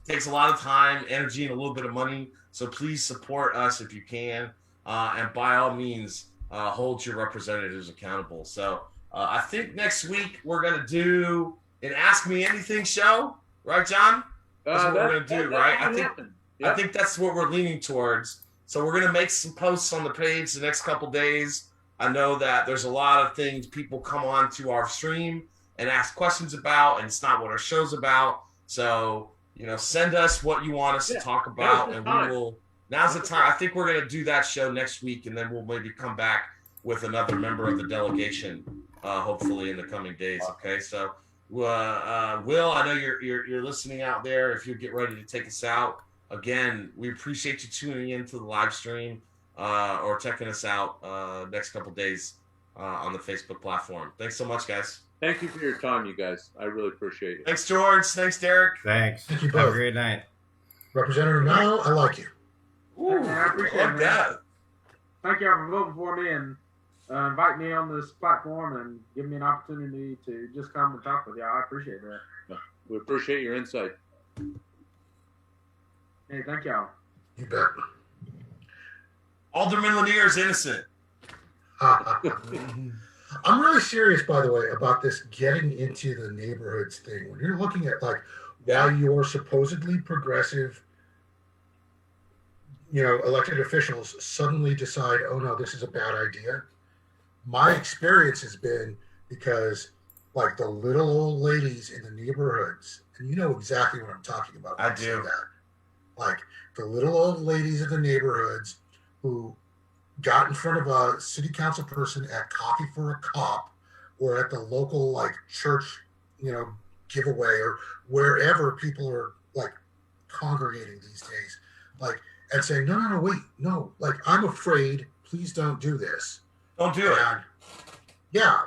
takes a lot of time, energy, and a little bit of money. So please support us if you can. And by all means, hold your representatives accountable. So I think next week we're going to do an Ask Me Anything show. Right, John? That's what we're going to do, right? I think that's what we're leaning towards. So we're going to make some posts on the page the next couple days. I know that there's a lot of things people come on to our stream and ask questions about, and it's not what our show's about. So, send us what you want us to talk about, and we will. Now's the time. I think we're going to do that show next week, and then we'll maybe come back with another member of the delegation, hopefully in the coming days. Okay, so Will, I know you're listening out there. If you get ready to take us out, again, we appreciate you tuning in to the live stream or checking us out next couple days on the Facebook platform. Thanks so much, guys. Thank you for your time, you guys. I really appreciate it. Thanks, George. Thanks, Derek. Thanks. Thank you Have a both. great night. Representative Mallow, I like you. Ooh, I appreciate it, man. that. Thank y'all for voting for me and inviting me on this platform and giving me an opportunity to just come and talk with y'all. I appreciate that. We appreciate your insight. Hey, thank y'all. You bet. Alderman Lanier is innocent. I'm really serious, by the way, about this getting into the neighborhoods thing. When you're looking at why your supposedly progressive, elected officials suddenly decide, oh no, this is a bad idea. My experience has been because the little old ladies in the neighborhoods, and you know exactly what I'm talking about. I do. That. The little old ladies in the neighborhoods who got in front of a city council person at Coffee for a Cop or at the local church, giveaway or wherever people are congregating these days, and saying, no, wait, no, I'm afraid, please don't do this. Don't do it. Yeah,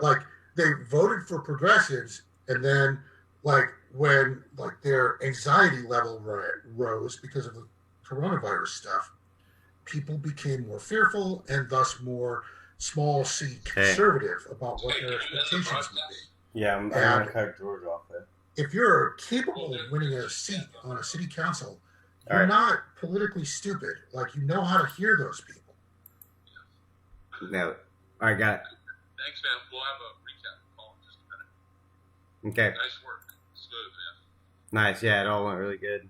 they voted for progressives, and then when their anxiety level rose because of the coronavirus stuff, people became more fearful and thus more small c conservative about what their expectations would be. Yeah, I'm going to cut George off there. If you're capable of winning a seat on a city council, you're not politically stupid. You know how to hear those people. No. All right, got it. Thanks, man. We'll have a recap call in just a minute. Okay. Nice work. Smooth, man. Nice. Yeah, it all went really good.